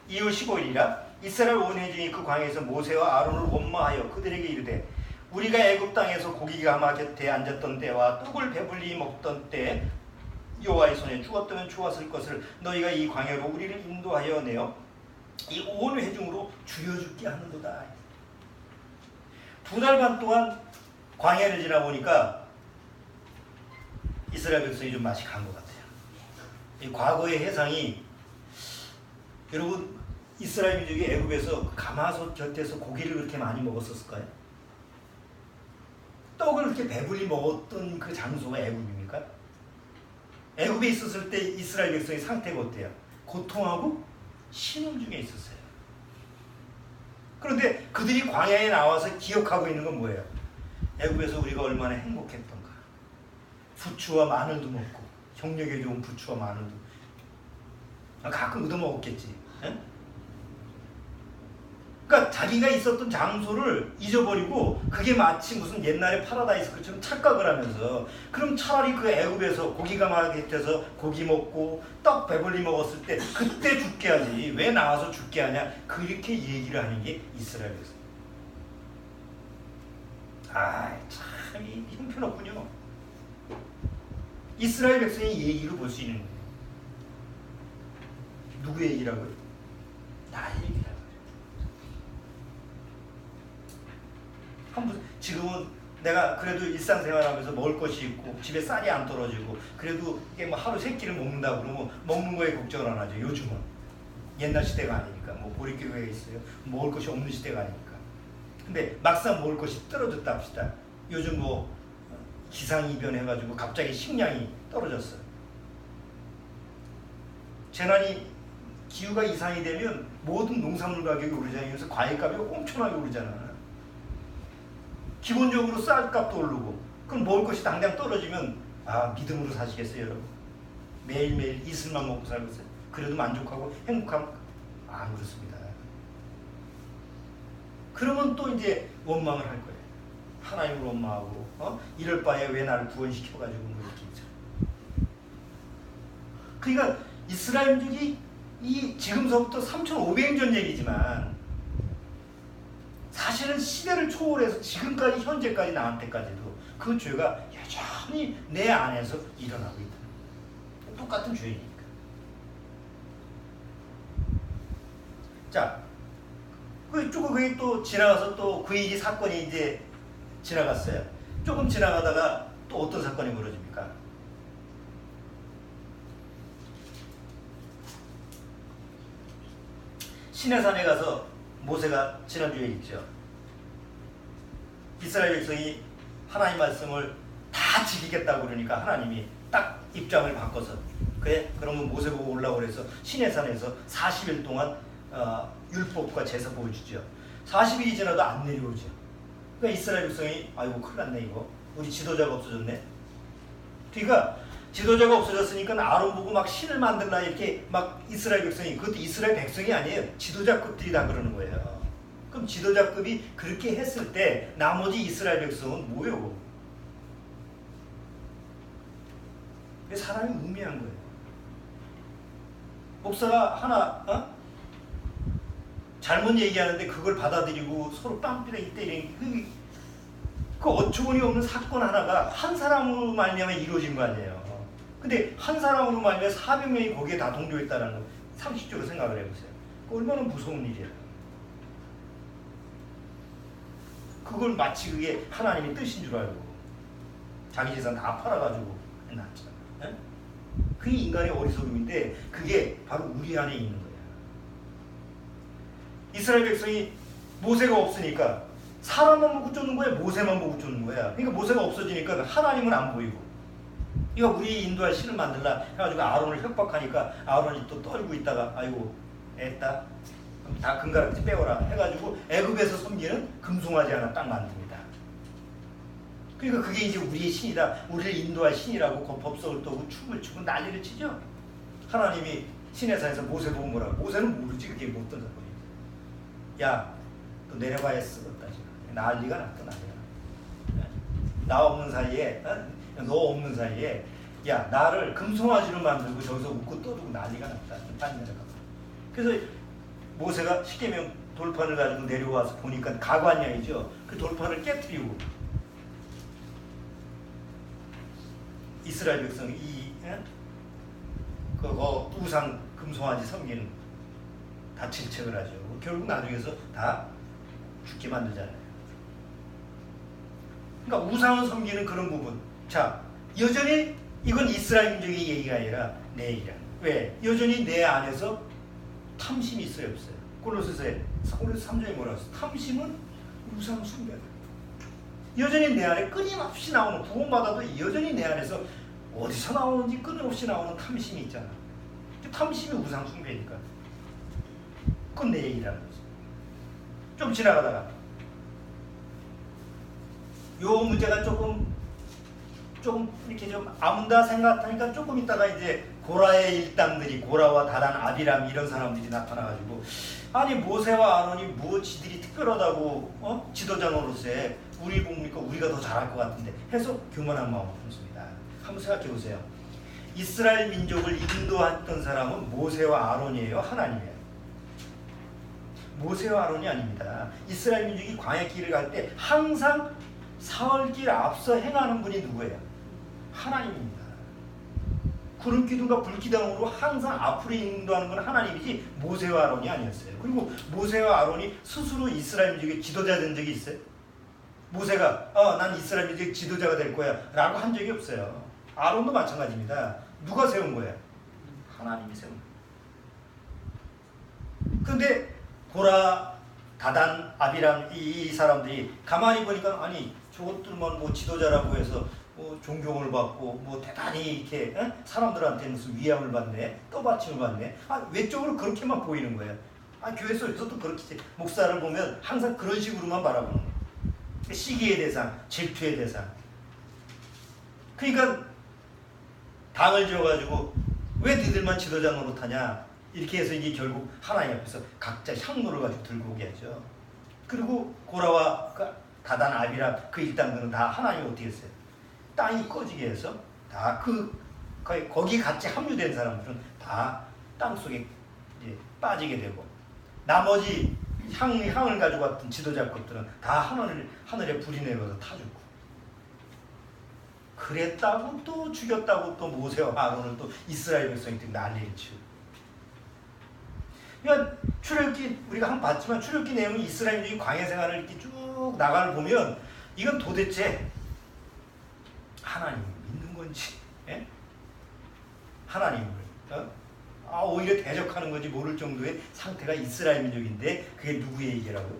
2월 15일이라 이스라엘 온 회중이 그 광야에서 모세와 아론을 원망하여 그들에게 이르되 우리가 애굽 땅에서 고기가 하마 곁에 앉았던 때와 떡을 배불리 먹던 때 여호와의 손에 죽었다면 좋았을 것을 너희가 이 광야로 우리를 인도하여 내어 이 온 회중으로 죽여 죽게 하는도다. 2달 반 동안 광야를 지나 보니까 이스라엘 백성이 좀 맛이 간 것 같아요. 이 과거의 해상이 여러분 이스라엘 민족이 애굽에서 가마솥 곁에서 고기를 그렇게 많이 먹었을까요? 떡을 그렇게 배불리 먹었던 그 장소가 애굽입니까? 애굽에 있었을 때 이스라엘 백성의 상태가 어때요? 고통하고 신음 중에 있었어요. 그런데 그들이 광야에 나와서 기억하고 있는 건 뭐예요? 애굽에서 우리가 얼마나 행복했던가. 부추와 마늘도 먹고 경력에 좋은 부추와 마늘도 가끔 얻어먹었겠지. 에? 그러니까 자기가 있었던 장소를 잊어버리고 그게 마치 무슨 옛날에 파라다이스처럼 착각을 하면서 그럼 차라리 그 애굽에서 고기가 곁에서 고기 먹고 떡 배불리 먹었을 때 그때 죽게 하지 왜 나와서 죽게 하냐 그렇게 얘기를 하는 게 이스라엘에서. 참 형편없군요. 이스라엘 백성의 얘기를 볼 수 있는 거예요. 누구의 얘기라고요? 나의 얘기라고요. 지금은 내가 그래도 일상생활하면서 먹을 것이 있고 집에 쌀이 안 떨어지고 그래도 이게 뭐 하루 3끼를 먹는다 그러면 먹는 거에 걱정을 안 하죠. 요즘은 옛날 시대가 아니니까 뭐 보릿고개가 있어요. 먹을 것이 없는 시대가 아니니까. 근데 막상 먹을 것이 떨어졌다 합시다. 요즘 뭐 기상이변해가지고 갑자기 식량이 떨어졌어요. 재난이 기후가 이상이 되면 모든 농산물 가격이 오르잖아요. 그래서 과일값이 엄청나게 오르잖아. 기본적으로 쌀값도 오르고 그럼 먹을 것이 당장 떨어지면 믿음으로 사시겠어요 여러분? 매일매일 이슬만 먹고 살겠어요? 그래도 만족하고 행복함? 안 그렇습니다. 그러면 또 이제 원망을 할 거예요. 하나님을 원망하고 이럴 바에 왜 나를 구원시켜가지고 뭐 이렇게 있죠. 그러니까 이스라엘 민족이 이 지금서부터 3,500년 전 얘기지만 사실은 시대를 초월해서 지금까지 현재까지 나한테까지도 그 죄가 여전히 내 안에서 일어나고 있다. 똑같은 죄이니까. 자, 그게 또 지나가서 또 그 일이 사건이 이제 지나갔어요. 조금 지나가다가 또 어떤 사건이 벌어집니까? 시내산에 가서 모세가 지난주에 있죠. 이스라엘 백성이 하나님 말씀을 다 지키겠다고 그러니까 하나님이 딱 입장을 바꿔서 그래 그러면 모세 보고 올라오라 그래서 시내산에서 40일 동안 율법과 제사 보여주죠. 40일이 지나도 안 내려오죠. 그러니까 이스라엘 백성이 아이고 큰일 났네 이거 우리 지도자가 없어졌네. 그러니까 지도자가 없어졌으니까 아론 보고 막 신을 만들라 이렇게 막 이스라엘 백성이, 그것도 이스라엘 백성이 아니에요. 지도자급들이 다 그러는 거예요. 그럼 지도자급이 그렇게 했을 때 나머지 이스라엘 백성은 뭐예요? 사람이 우매한 거예요. 목사가 하나 잘못 얘기하는데 그걸 받아들이고 서로 빵꾸레기 때리는 그 어처구니 없는 사건 하나가 한 사람으로 말미암아 이루어진 거 아니에요. 근데 한 사람으로 말미암아 400명이 거기에 다 동조했다는 거 상식적으로 생각을 해보세요. 얼마나 무서운 일이에요. 그걸 마치 그게 하나님의 뜻인 줄 알고 자기 재산 다 팔아가지고 해놨잖아요. 그게 인간의 어리석음인데 그게 바로 우리 안에 있는 거예요. 이스라엘 백성이 모세가 없으니까 사람만 보고 쫓는 거야, 모세만 보고 쫓는 거야. 그러니까 모세가 없어지니까 하나님은 안 보이고, 이거 우리 인도할 신을 만들라 해가지고 아론을 협박하니까 아론이 또 떨고 있다가 아이고 애다 다 금가락지 빼오라 해가지고 애굽에서 섬기는 금송아지 하나 딱 만듭니다. 그러니까 그게 이제 우리의 신이다, 우리를 인도할 신이라고 법석을 떠고 춤을 추고 난리를 치죠. 하나님이 시내산에서 모세 보고 뭐라고? 모세는 모르지 그게 못 던져 버리죠. 야, 너 내려가야 쓰겠다 지금. 난리가 났다, 난리가 났다. 나 없는 사이에, 너 없는 사이에, 야 나를 금송아지로 만들고 저기서 웃고 떠들고 난리가 났다. 빨리 내려가. 그래서 모세가 십계명 돌판을 가지고 내려와서 보니까 가관이죠. 그 돌판을 깨트리고 이스라엘 백성이 그거 우상 금송아지 섬기는 다 질책을 하죠. 결국 나중에서 다 죽게 만들잖아요. 그러니까 우상을 섬기는 그런 부분. 자, 여전히 이건 이스라엘 민족의 얘기가 아니라 내 얘기야. 왜? 여전히 내 안에서 탐심이 있어요, 없어요? 골로새서 3장에 뭐라고 했어요? 탐심은 우상 숭배. 여전히 내 안에 끊임없이 나오는, 구원받아도 여전히 내 안에서 어디서 나오는지 끊임없이 나오는 탐심이 있잖아. 탐심이 우상 숭배니까. 그건 내 얘기라는 거지. 좀 지나가다가 요 문제가 조금 이렇게 좀 아문다 생각하니까 조금 있다가 이제 고라의 일당들이, 고라와 다단, 아비람 이런 사람들이 나타나가지고, 아니 모세와 아론이 뭐 지들이 특별하다고 지도자 노릇에 우리 보니까 우리가 더 잘할 것 같은데 해서 교만한 마음을 품습니다. 한번 생각해 보세요. 이스라엘 민족을 인도했던 사람은 모세와 아론이에요, 하나님이에요? 모세와 아론이 아닙니다. 이스라엘 민족이 광야 길을 갈 때 항상 사흘길 앞서 행하는 분이 누구예요? 하나님입니다. 구름 기둥과 불 기둥으로 항상 앞으로 인도하는 건 하나님이지 모세와 아론이 아니었어요. 그리고 모세와 아론이 스스로 이스라엘 민족의 지도자 된 적이 있어요? 모세가 난 이스라엘 민족의 지도자가 될 거야 라고 한 적이 없어요. 아론도 마찬가지입니다. 누가 세운 거예요? 하나님이 세운 거예요. 그런데 고라, 다단, 아비람 이 사람들이 가만히 보니까 아니 저것들만 뭐 지도자라고 해서 뭐 존경을 받고 뭐 대단히 이렇게 사람들한테 무슨 위함을 받네, 떠받침을 받네. 외적으로 그렇게만 보이는 거예요. 교회 속에서도 그렇게 목사를 보면 항상 그런 식으로만 바라보는 거예요. 시기의 대상, 질투의 대상. 그러니까 당을 지어가지고 왜 니들만 지도자 노릇하냐 이렇게 해서 이게 결국 하나님 앞에서 각자 향로를 가지고 들고 오게 하죠. 그리고 고라와 다단, 아비람 그 일당들은 다 하나님이 어떻게 했어요? 땅이 꺼지게 해서 다 거기 같이 합류된 사람들은 다 땅속에 빠지게 되고, 나머지 향을 가지고 왔던 지도자 것들은 다 하늘에 불이 내려서 타 죽고, 그랬다고 또 죽였다고 또 모세와 아론을 또 이스라엘 백성이 난리를 치고. 그러니까 출애굽기 우리가 한번 봤지만 출애굽기 내용이 이스라엘 민족이 광야 생활을 이렇게 쭉 나가를 보면 이건 도대체 하나님을 믿는 건지, 하나님을 오히려 대적하는 건지 모를 정도의 상태가 이스라엘 민족인데 그게 누구의 얘기라고요?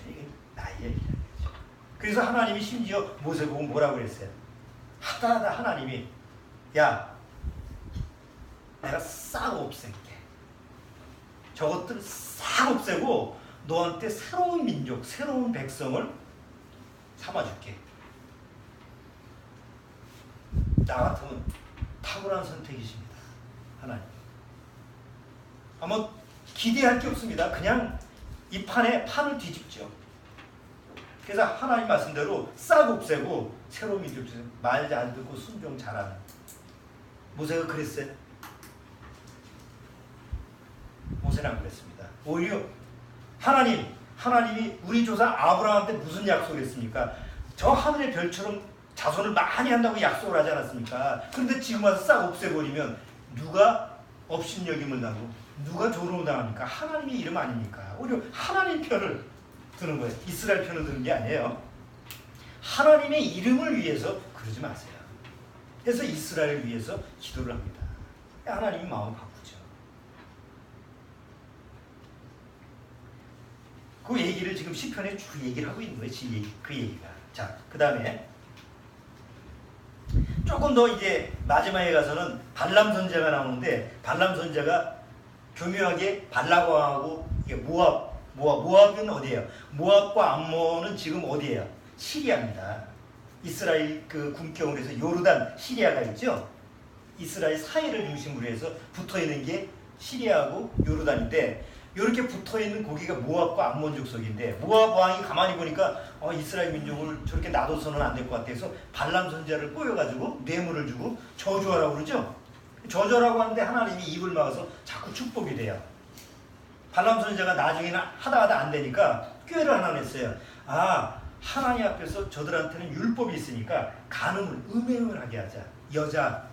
이게 나의 얘기라는 거죠. 그래서 하나님이 심지어 모세 보고 뭐라고 그랬어요? 하다 하나님이 야 내가 싹 없앨게. 저것들 싹 없애고 너한테 새로운 민족, 새로운 백성을 삼아줄게. 나 같으면 탁월한 선택이십니다. 하나님. 아마 기대할 게 없습니다. 그냥 이 판을 뒤집죠. 그래서 하나님 말씀대로 싹 없애고 새로운 민족 주세요. 말 잘 듣고 순종 잘하는. 모세가 그랬어요? 모세는 안 그랬습니다. 오히려 하나님이 우리 조상 아브라함한테 무슨 약속했습니까? 저 하늘의 별처럼 자손을 많이 한다고 약속을 하지 않았습니까? 그런데 지금 와서 싹 없애버리면 누가 업신여김을 나고 누가 조롱을 당합니까? 하나님의 이름 아닙니까? 오히려 하나님 편을 드는 거예요. 이스라엘 편을 드는 게 아니에요. 하나님의 이름을 위해서 그러지 마세요. 그래서 이스라엘을 위해서 기도를 합니다. 하나님이 마음을 바꾸죠. 그 얘기를 지금 시편에 쭉 얘기를 하고 있는 거예요. 그 얘기가. 자, 그 다음에 조금 더 이제 마지막에 가서는 발람 선지자가 나오는데, 발람 선지자가 교묘하게 발락왕하고 모압은 어디예요? 모압과 암몬은 지금 어디예요? 시리아입니다. 이스라엘 그 국경으로 해서 요르단, 시리아가 있죠. 이스라엘 사이를 중심으로 해서 붙어 있는 게 시리아하고 요르단인데, 이렇게 붙어 있는 고기가 모압과 암몬 족속인데, 모압 왕이 가만히 보니까 이스라엘 민족을 저렇게 놔둬서는 안 될 것 같아서 발람 선지자를 꼬여가지고 뇌물을 주고 저주하라고 그러죠. 저주하라고 하는데 하나님이 입을 막아서 자꾸 축복이 돼요. 발람 선지자가 나중에는 하다가 안 되니까 꾀를 하나 냈어요. 하나님 앞에서 저들한테는 율법이 있으니까 간음을, 음행을 하게 하자. 여자,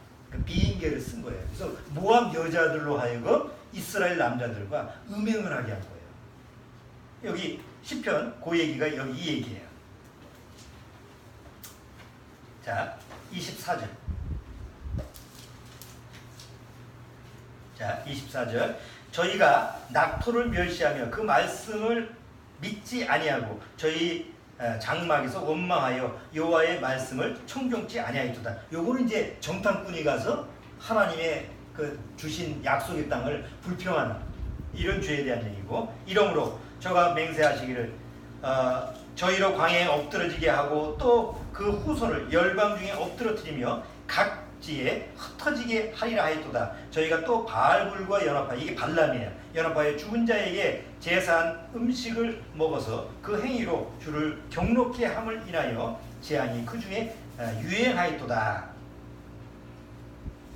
비인계를 쓴 거예요. 그래서 모압 여자들로 하여금 이스라엘 남자들과 음행을 하게 한 거예요. 여기 시편 그 얘기가 여기 이 얘기예요. 자, 24절. 자, 24절. 저희가 낙토를 멸시하며 그 말씀을 믿지 아니하고 저희 장막에서 원망하여 여호와의 말씀을 청종치 아니하였도다. 요거는 이제 정탐꾼이 가서 하나님의 그 주신 약속의 땅을 불평하는 이런 죄에 대한 얘기고, 이러므로 저가 맹세하시기를 저희로 광야에 엎드러지게 하고 또 그 후손을 열방 중에 엎드러뜨리며 각지에 흩어지게 하리라 하였도다. 저희가 또 바알불과 연합하여, 이게 발람이에요. 연합하여 죽은 자에게 제사한 음식을 먹어서 그 행위로 주를 경록케 함을 인하여 재앙이 그 중에 유행하였도다.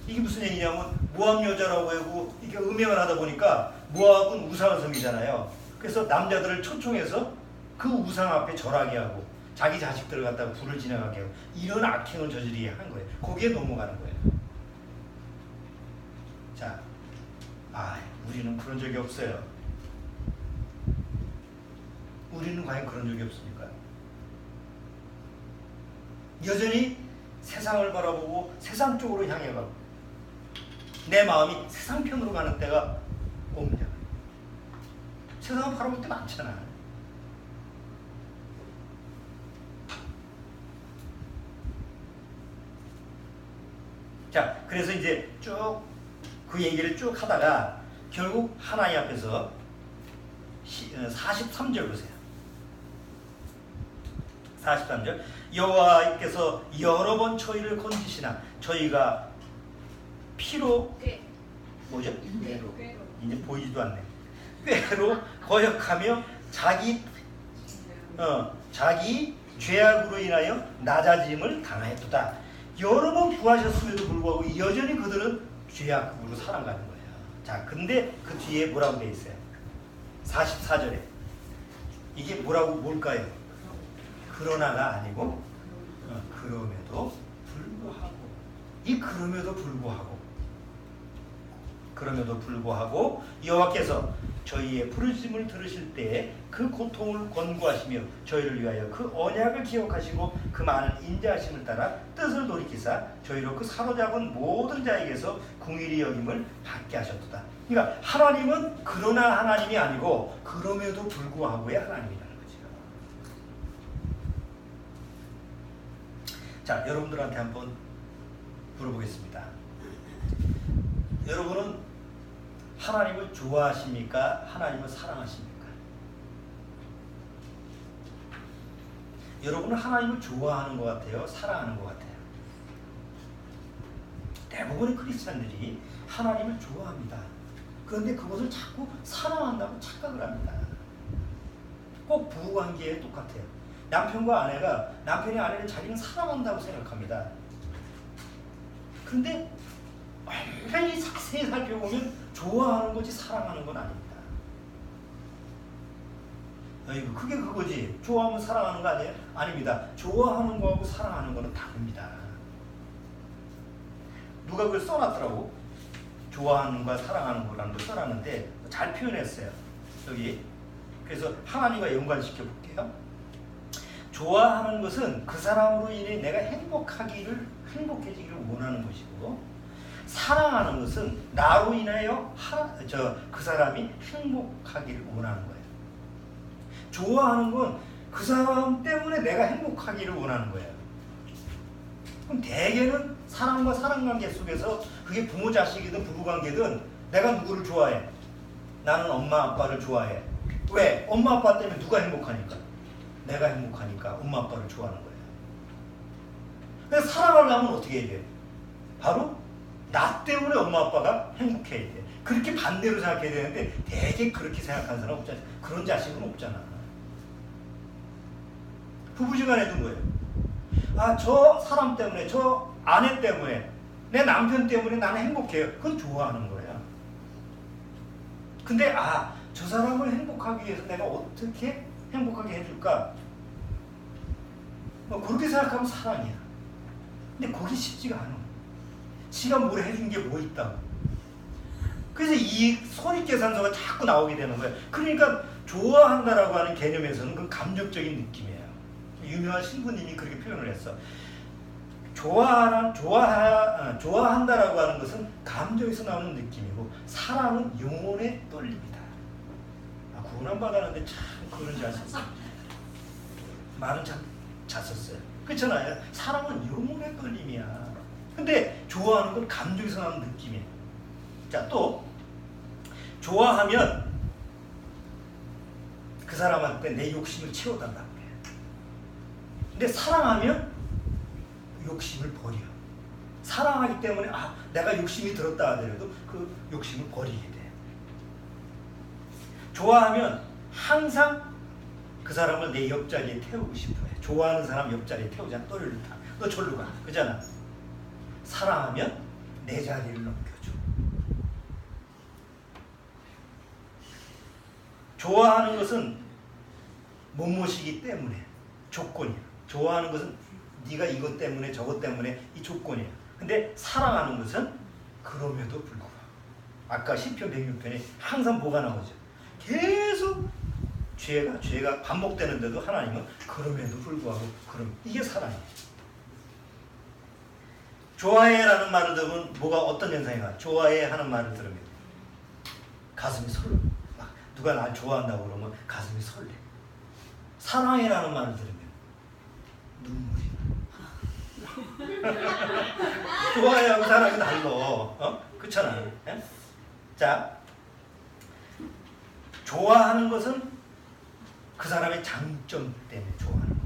이게 무슨 얘기냐면, 모압 여자라고 하고 이게 음행을 하다 보니까, 모압은 우상을 섬기잖아요. 그래서 남자들을 초청해서 그 우상 앞에 절하게 하고 자기 자식들을 갖다가 불을 지나가게 하고 이런 악행을 저지르게 한 거예요. 거기에 넘어가는 거예요. 자, 우리는 그런 적이 없어요. 우리는 과연 그런 적이 없습니까? 여전히 세상을 바라보고 세상 쪽으로 향해 가고 내 마음이 세상 편으로 가는 때가 옵니다. 세상을 바라볼 때 많잖아. 자, 그래서 이제 쭉 그 얘기를 쭉 하다가 결국 하나님 앞에서 43절 보세요. 43절. 여호와께서 여러 번 저희를 건지시나 저희가 피로 뭐죠? 꾀로. 이제 보이지도 않네. 꾀로 거역하며 자기 죄악으로 인하여 낮아짐을 당하였도다. 여러 번 구하셨음에도 불구하고 여전히 그들은 죄악으로 살아가는 거예요. 자, 근데 그 뒤에 뭐라고 돼 있어요? 44절에 이게 뭘까요? 그러나가 아니고 그럼에도 불구하고 여호와께서 저희의 부르심을 들으실 때에 그 고통을 권고하시며 저희를 위하여 그 언약을 기억하시고 그 많은 인자하심을 따라 뜻을 돌이키사 저희로 그 사로잡은 모든 자에게서 궁일이 여김을 받게 하셨도다. 그러니까 하나님은 그러나 하나님이 아니고 그럼에도 불구하고의 하나님이라는 거죠. 자, 여러분들한테 한번 물어보겠습니다. 여러분은 하나님을 좋아하십니까? 하나님을 사랑하십니까? 여러분은 하나님을 좋아하는 것 같아요? 사랑하는 것 같아요? 대부분의 크리스찬들이 하나님을 좋아합니다. 그런데 그것을 자꾸 사랑한다고 착각을 합니다. 꼭 부부관계에 똑같아요. 남편과 아내가 남편이 아내를 자기는 사랑한다고 생각합니다. 그런데 굉장히 자세히 살펴보면 좋아하는 거지 사랑하는 건 아닙니다. 아이고, 그게 그거지. 좋아하면 사랑하는 거 아니에요? 아닙니다. 좋아하는 거하고 사랑하는 거는 다릅니다. 누가 그걸 써놨더라고. 좋아하는 거와 사랑하는 거라는 걸 써놨는데 잘 표현했어요. 여기. 그래서 하나님과 연관시켜 볼게요. 좋아하는 것은 그 사람으로 인해 내가 행복해지기를 원하는 것이고, 사랑하는 것은 나로 인하여 그 사람이 행복하기를 원하는 거예요. 좋아하는 건 그 사람 때문에 내가 행복하기를 원하는 거예요. 그럼 대개는 사랑과 사랑관계 속에서 그게 부모 자식이든 부부관계든 내가 누구를 좋아해? 나는 엄마 아빠를 좋아해. 왜? 엄마 아빠 때문에 누가 행복하니까? 내가 행복하니까 엄마 아빠를 좋아하는 거예요. 그래서 사랑하려면 어떻게 해야 돼? 바로 나 때문에 엄마 아빠가 행복해야 돼. 그렇게 반대로 생각해야 되는데 되게 그렇게 생각하는 사람 없잖아. 그런 자식은 없잖아. 부부지간에도 뭐예요? 아, 저 사람 때문에, 저 아내 때문에, 내 남편 때문에 나는 행복해요. 그건 좋아하는 거야. 근데 저 사람을 행복하기 위해서 내가 어떻게 행복하게 해줄까? 그렇게 생각하면 사랑이야. 근데 그게 쉽지가 않아. 지가 뭘 해준 게 뭐 있다고. 그래서 이 손익계산서가 자꾸 나오게 되는 거예요. 그러니까 좋아한다라고 하는 개념에서는 그 감정적인 느낌이에요. 유명한 신부님이 그렇게 표현을 했어. 좋아한다라고 하는 것은 감정에서 나오는 느낌이고, 사랑은 영혼의 떨림이다. 구원한 받았는데 참 그런 잘 썼어요. 말은 참 잘 썼어요. 그렇잖아요. 사랑은 영혼의 떨림이야. 근데 좋아하는 건 감정에서 나오는 느낌이에요. 자, 또 좋아하면 그 사람한테 내 욕심을 채워달라고 해요. 근데 사랑하면 욕심을 버려. 사랑하기 때문에 내가 욕심이 들었다 하더라도 그 욕심을 버리게 돼. 좋아하면 항상 그 사람을 내 옆자리에 태우고 싶어 해. 좋아하는 사람 옆자리에 태우잖아. 너 절로 가. 그잖아. 사랑하면 내 자리를 넘겨줘. 좋아하는 것은 못모시기 때문에 조건이야. 좋아하는 것은 네가 이것 때문에 저것 때문에 이 조건이야. 근데 사랑하는 것은 그럼에도 불구하고, 아까 시편 106편에 항상 뭐가 나오죠? 계속 죄가 반복되는데도 하나님은 그럼에도 불구하고 이게 사랑이에요. 좋아해라는 말을 들으면 어떤 현상이 나? 좋아해 하는 말을 들으면 가슴이 설레. 누가 날 좋아한다고 그러면 가슴이 설레. 사랑해라는 말을 들으면 눈물이 나. 좋아해하고 사랑이 달라. 그렇잖아. 예? 자, 좋아하는 것은 그 사람의 장점 때문에 좋아하는 거예요.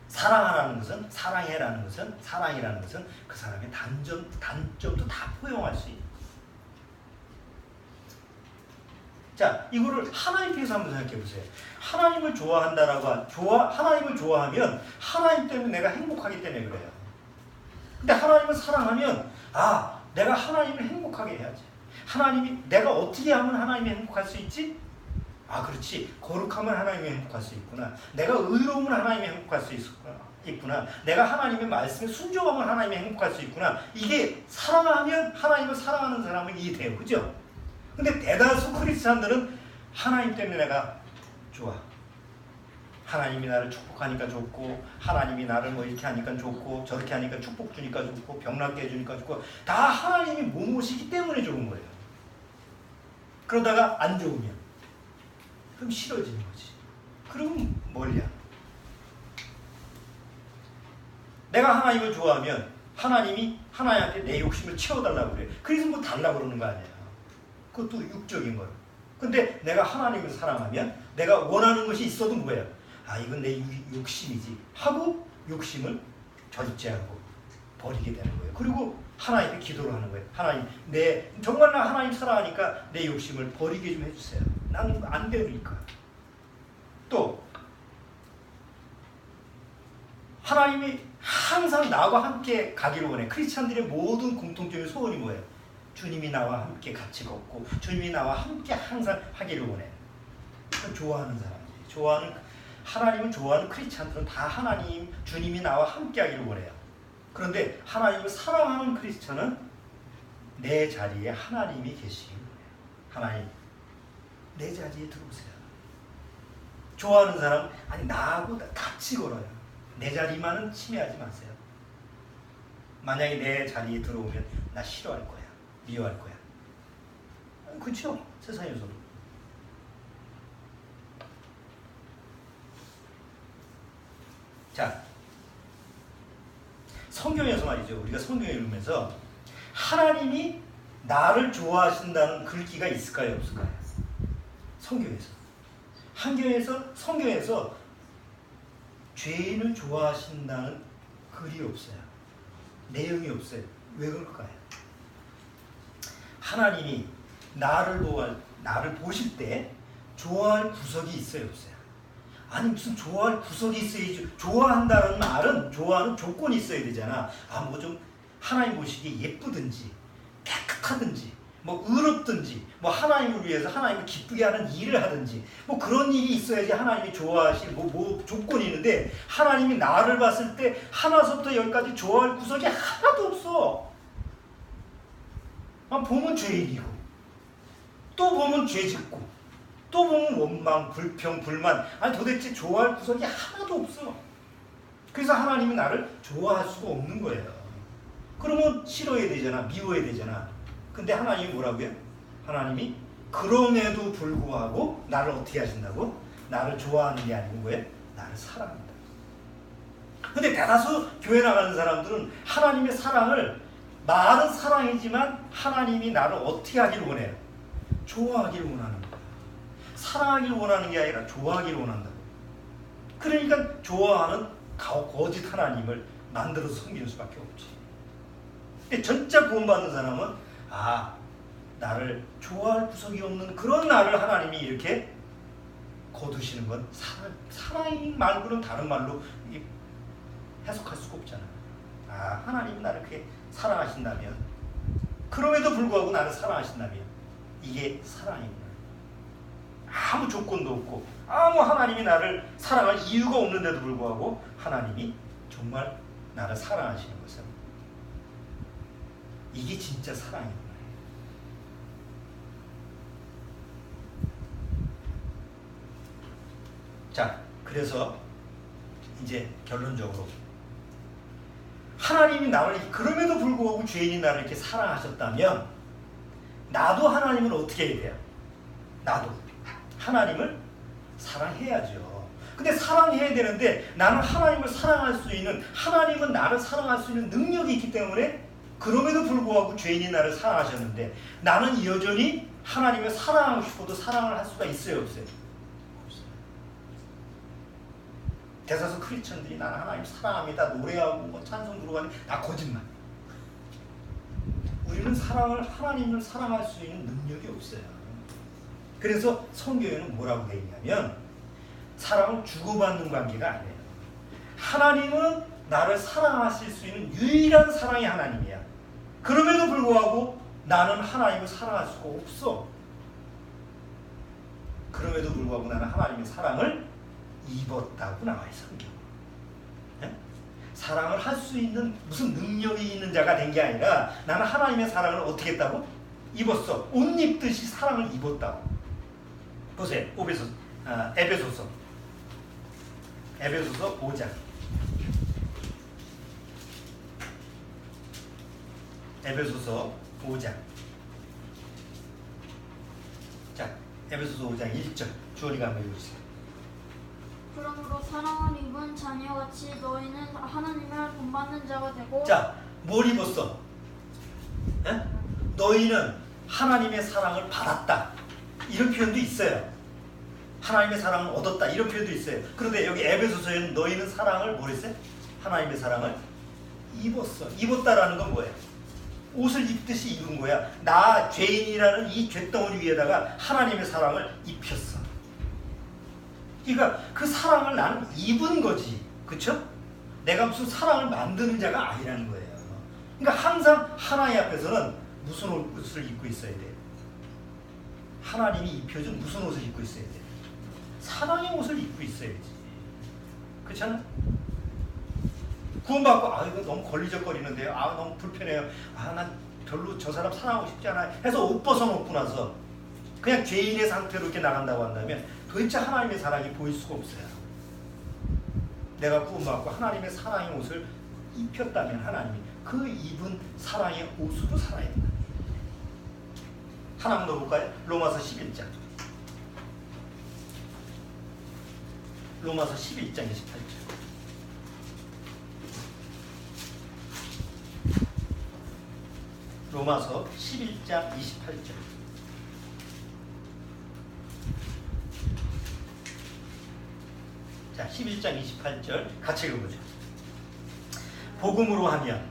사랑이라는 것은 그 사람의 단점도 다 포용할 수 있는. 자, 이거를 하나님께서 한번 생각해 보세요. 하나님을 하나님을 좋아하면 하나님 때문에 내가 행복하기 때문에 그래요. 근데 하나님을 사랑하면 내가 하나님을 행복하게 해야지. 내가 어떻게 하면 하나님이 행복할 수 있지? 그렇지. 거룩하면 하나님이 행복할 수 있구나. 내가 의로우면 하나님이 행복할 수 있구나. 내가 하나님의 말씀에 순종하면 하나님이 행복할 수 있구나. 이게 사랑하면 하나님을 사랑하는 사람은 이해돼요. 그죠? 근데 대다수 크리스찬들은 하나님 때문에 내가 좋아. 하나님이 나를 축복하니까 좋고, 하나님이 나를 이렇게 하니까 좋고, 저렇게 하니까 축복 주니까 좋고, 병 낫게 해주니까 좋고, 다 하나님이 모시기 때문에 좋은 거예요. 그러다가 안 좋으면 그럼 싫어지는 거지. 그럼 멀리야. 내가 하나님을 좋아하면 하나님이 하나님한테 내 욕심을 채워달라고 그래. 그래서 달라고 그러는 거 아니야. 그것도 육적인 거예요. 근데 내가 하나님을 사랑하면 내가 원하는 것이 있어도 뭐예요? 이건 내 욕심이지 하고 욕심을 절제하고 버리게 되는 거예요. 그리고 하나님께 기도를 하는 거예요. 하나님, 정말 나 하나님 사랑하니까 내 욕심을 버리게 좀 해주세요. 나는 안 되니까. 또 하나님이 항상 나와 함께 가기를 원해. 크리스찬들의 모든 공통적인 소원이 뭐예요? 주님이 나와 함께 같이 걷고 주님이 나와 함께 항상 하기를 원해. 좋아하는 사람들이, 하나님을 좋아하는 크리스찬들은 다 하나님, 주님이 나와 함께 하기를 원해요. 그런데 하나님을 사랑하는 크리스찬은 내 자리에 하나님이 계시기를 원해요. 하나님, 내 자리에 들어오세요. 좋아하는 사람은 아니 나하고 같이 걸어요. 내 자리만은 침해하지 마세요. 만약에 내 자리에 들어오면 나 싫어할 거야. 미워할 거야. 그렇죠? 세상에서도. 자, 성경에서 말이죠. 우리가 성경을 읽으면서 하나님이 나를 좋아하신다는 글귀가 있을까요? 없을까요? 성경에서 죄인을 좋아하신다는 글이 없어요. 내용이 없어요. 왜 그럴까요? 하나님이 나를 보실 때 좋아할 구석이 있어요, 없어요? 아니 무슨 좋아할 구석이 있어야지. 좋아한다는 말은 좋아하는 조건이 있어야 되잖아. 뭐 좀 하나님 보시기에 예쁘든지 깨끗하든지 뭐 의롭든지 뭐 하나님을 위해서 하나님을 기쁘게 하는 일을 하든지 뭐 그런 일이 있어야지 하나님이 좋아하실 뭐 조건이 있는데 하나님이 나를 봤을 때 하나서부터 열까지 좋아할 구석이 하나도 없어. 보면 죄인이고 또 보면 죄짓고 또 보면 원망, 불평, 불만, 아니 도대체 좋아할 구석이 하나도 없어. 그래서 하나님이 나를 좋아할 수가 없는 거예요. 그러면 싫어야 되잖아, 미워야 되잖아. 근데 하나님이 뭐라고요? 하나님이 그럼에도 불구하고 나를 어떻게 하신다고? 나를 좋아하는 게 아니고 뭐예요? 나를 사랑한다. 근데 대다수 교회 나가는 사람들은 하나님의 사랑을, 말은 사랑이지만 하나님이 나를 어떻게 하기를 원해요? 좋아하기를 원하는 거예요. 사랑하기를 원하는 게 아니라 좋아하기를 원한다고. 그러니까 좋아하는 거짓 하나님을 만들어서 섬기는 수밖에 없지. 근데 진짜 구원받는 사람은 나를 좋아할 구석이 없는 그런 나를 하나님이 이렇게 거두시는 건 사랑 말고는 다른 말로 해석할 수가 없잖아. 하나님이 나를 그렇게 사랑하신다면, 그럼에도 불구하고 나를 사랑하신다면 이게 사랑이구나. 아무 조건도 없고 하나님이 나를 사랑할 이유가 없는데도 불구하고 하나님이 정말 나를 사랑하시는 것은 이게 진짜 사랑이구나. 자, 그래서 이제 결론적으로 하나님이 나를 그럼에도 불구하고 죄인인 나를 이렇게 사랑하셨다면 나도 하나님을 어떻게 해야 돼요? 나도 하나님을 사랑해야죠. 근데 사랑해야 되는데 나는 하나님을 사랑할 수 있는, 하나님은 나를 사랑할 수 있는 능력이 있기 때문에 그럼에도 불구하고 죄인이 나를 사랑하셨는데 나는 여전히 하나님을 사랑하고 싶어도 사랑을 할 수가 있어요, 없어요? 없어요. 대다수 크리스천들이 나는 하나님 사랑합니다, 노래하고 찬송 부르고 다 거짓말. 우리는 하나님을 사랑할 수 있는 능력이 없어요. 그래서 성경에는 뭐라고 되어 있냐면 사랑을 주고받는 관계가 아니에요. 하나님은 나를 사랑하실 수 있는 유일한 사랑이 하나님이야. 그럼에도 불구하고 나는 하나님을 사랑할 수가 없어. 그럼에도 불구하고 나는 하나님의 사랑을 입었다고 나와요, 성경. 네? 사랑을 할 수 있는 무슨 능력이 있는 자가 된 게 아니라 나는 하나님의 사랑을 어떻게 했다고? 입었어. 옷 입듯이 사랑을 입었다고. 보세요. 에베소서 5장. 에베소서 5장. 자, 에베소서 5장 1절. 주원이가 한번 읽어주세요. 그러므로 사랑을 입은 자녀같이 너희는 하나님을 본받는 자가 되고. 자, 뭘 입었어? 에? 너희는 하나님의 사랑을 받았다. 이런 표현도 있어요. 하나님의 사랑을 얻었다. 이런 표현도 있어요. 그런데 여기 에베소서에는 너희는 사랑을 뭘 했어요? 하나님의 사랑을 입었어. 입었다라는 건 뭐예요? 옷을 입듯이 입은 거야. 나 죄인이라는 이 죄덩어리 위에다가 하나님의 사랑을 입혔어. 그러니까 그 사랑을 나는 입은 거지. 그쵸? 내가 무슨 사랑을 만드는 자가 아니라는 거예요. 그러니까 항상 하나님 앞에서는 무슨 옷을 입고 있어야 돼? 하나님이 입혀준 무슨 옷을 입고 있어야 돼? 사랑의 옷을 입고 있어야지. 그렇잖아? 구원받고 이거 너무 걸리적거리는데요. 너무 불편해요. 난 별로 저 사람 사랑하고 싶지 않아요. 해서 옷 벗어놓고 나서 그냥 죄인의 상태로 이렇게 나간다고 한다면 도대체 하나님의 사랑이 보일 수가 없어요. 내가 구원받고 하나님의 사랑의 옷을 입혔다면 하나님이 그 입은 사랑의 옷으로 살아야 된다. 하나만 더 볼까요? 로마서 11장. 로마서 11장 28절. 로마서 11장 28절. 자, 11장 28절 같이 읽어보죠. 복음으로 하면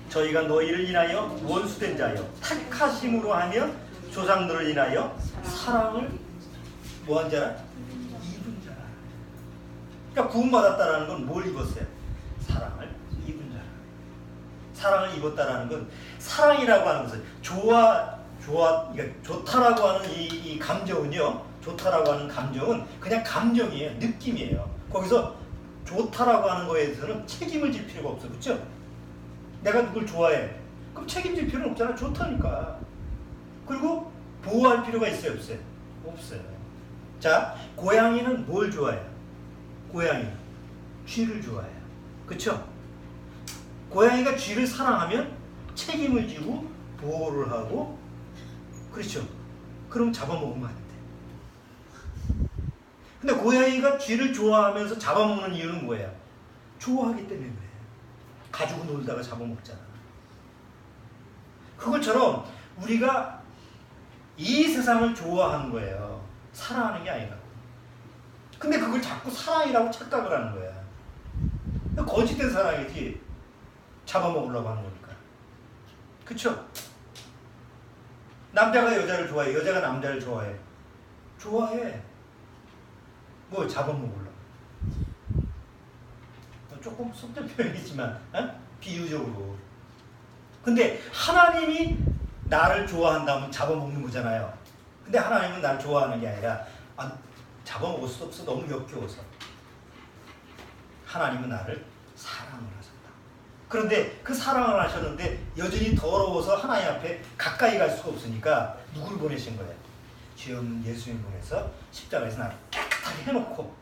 저희가 너희를 인하여 원수된 자여 택하심으로 하면 조상들을 인하여 사랑을 뭐한 자라? 입은 자라. 그러니까 구원받았다라는 건 뭘 입었어요? 사랑을 입은 자라. 사랑을 입었다라는 건 사랑이라고 하는 것은 그러니까 좋다라고 하는 이 감정은요. 좋다라고 하는 감정은 그냥 감정이에요. 느낌이에요. 거기서 좋다라고 하는 거에 대해서는 책임을 질 필요가 없어. 그렇죠? 내가 누굴 좋아해. 그럼 책임질 필요는 없잖아. 좋다니까. 그리고 보호할 필요가 있어요? 없어요? 없어요. 자, 고양이는 뭘 좋아해요? 고양이는 쥐를 좋아해요. 그렇죠? 고양이가 쥐를 사랑하면 책임을 지고 보호를 하고, 그렇죠? 그럼 잡아먹으면 안 돼. 근데 고양이가 쥐를 좋아하면서 잡아먹는 이유는 뭐예요? 좋아하기 때문에 그래. 가지고 놀다가 잡아먹잖아. 그것처럼 우리가 이 세상을 좋아하는 거예요. 사랑하는 게 아니라고. 근데 그걸 자꾸 사랑이라고 착각을 하는 거야. 거짓된 사랑이지. 잡아먹으려고 하는 거니까. 그쵸? 남자가 여자를 좋아해. 여자가 남자를 좋아해. 좋아해. 뭘 잡아먹으려고. 조금 속된 표현이지만 비유적으로. 근데 하나님이 나를 좋아한다면 잡아먹는 거잖아요. 근데 하나님은 나를 좋아하는 게 아니라 잡아먹을 수 없어. 너무 역겨워서. 하나님은 나를 사랑을 하셨다. 그런데 그 사랑을 하셨는데 여전히 더러워서 하나님 앞에 가까이 갈 수가 없으니까 누구를 보내신 거예요? 죄 없는 예수님 보내서 십자가에서 나를 깨끗하게 해놓고,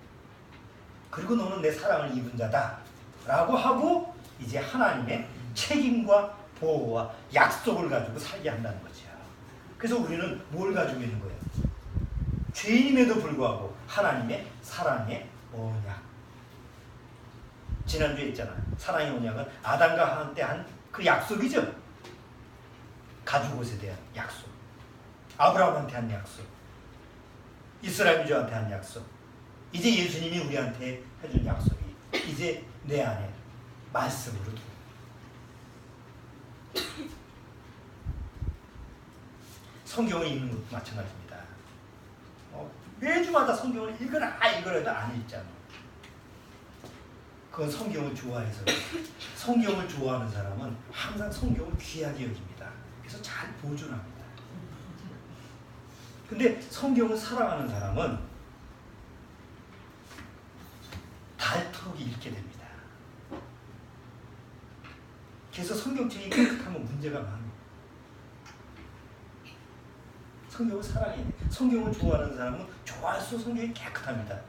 그리고 너는 내 사랑을 입은 자다 라고 하고 이제 하나님의 책임과 보호와 약속을 가지고 살게 한다는 거죠. 그래서 우리는 뭘 가지고 있는 거예요? 죄인임에도 불구하고 하나님의 사랑의 언약. 지난주에 있잖아. 사랑의 언약은 아담과 하와 때 한 그 약속이죠. 가죽옷에 대한 약속. 아브라함한테 한 약속. 이스라엘 민족한테 한 약속. 이제 예수님이 우리한테 해준 약속이 이제 내 안에 말씀으로 성경을 읽는 것도 마찬가지입니다. 매주마다 성경을 읽어라 해도 안 읽잖아. 그건 성경을 좋아해서. 성경을 좋아하는 사람은 항상 성경을 귀하게 여깁니다. 그래서 잘 보존합니다. 근데 성경을 사랑하는 사람은 닳도록 읽게 됩니다. 그래서 성경책이 깨끗하면 문제가 많아요. 성경을 사랑해야 돼. 성경을 좋아하는 사람은 좋아할수록 성경이 깨끗합니다.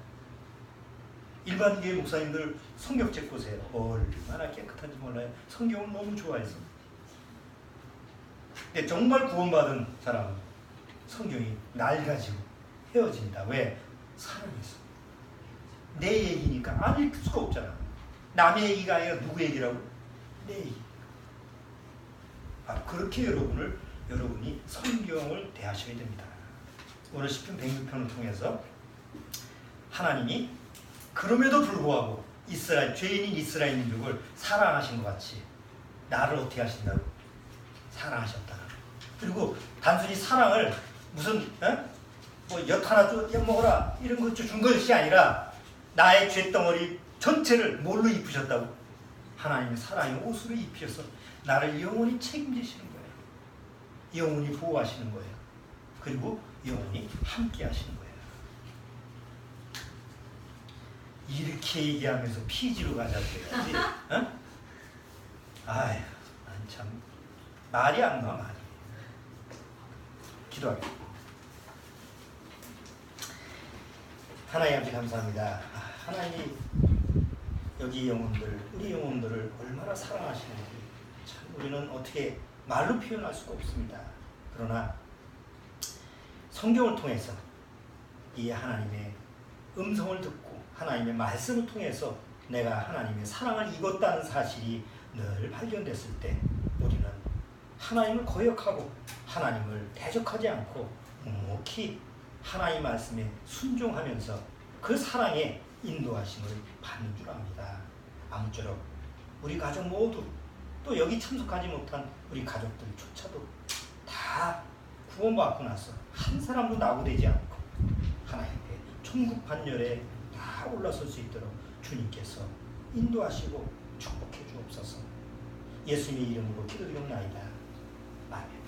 일반교회 목사님들 성경책 보세요. 얼마나 깨끗한지 몰라요. 성경을 너무 좋아해서. 근데 정말 구원받은 사람은 성경이 낡아지고 헤어진다. 왜? 사랑해서. 내 얘기니까 안 읽을 수가 없잖아. 남의 얘기가 아니라 누구 얘기라고? 내 얘기. 그렇게 여러분이 성경을 대하셔야 됩니다. 오늘 시편 106편을 통해서 하나님이 그럼에도 불구하고 죄인인 이스라엘 민족을 사랑하신 것 같이 나를 어떻게 하신다고? 사랑하셨다. 그리고 단순히 사랑을 무슨 뭐 엿 하나 먹어라 이런 것 준 것이 아니라 나의 죄덩어리 전체를 뭘로 입으셨다고? 하나님의 사랑의 옷으로 입히셔서 나를 영원히 책임지시는 거예요. 영원히 보호하시는 거예요. 그리고 영원히 함께 하시는 거예요. 이렇게 얘기하면서 피지로 가자고 해야지. 아휴, 난 참 말이 안 나와, 말이. 기도하겠습니다. 하나님 아버지 감사합니다. 하나님이 여기 영혼들, 우리 영혼들을 얼마나 사랑하시는지 참 우리는 어떻게 말로 표현할 수가 없습니다. 그러나 성경을 통해서 이 하나님의 음성을 듣고 하나님의 말씀을 통해서 내가 하나님의 사랑을 입었다는 사실이 늘 발견됐을 때 우리는 하나님을 거역하고 하나님을 대적하지 않고 묵묵히 하나님 말씀에 순종하면서 그 사랑의 인도하심을 받는 줄 압니다. 아무쪼록 우리 가족 모두 또 여기 참석하지 못한 우리 가족들조차도 다 구원받고 나서 한 사람도 낙오되지 않고 하나님의 천국 반열에 다 올라설 수 있도록 주님께서 인도하시고 축복해 주옵소서. 예수님의 이름으로 기도드립니다. 아멘.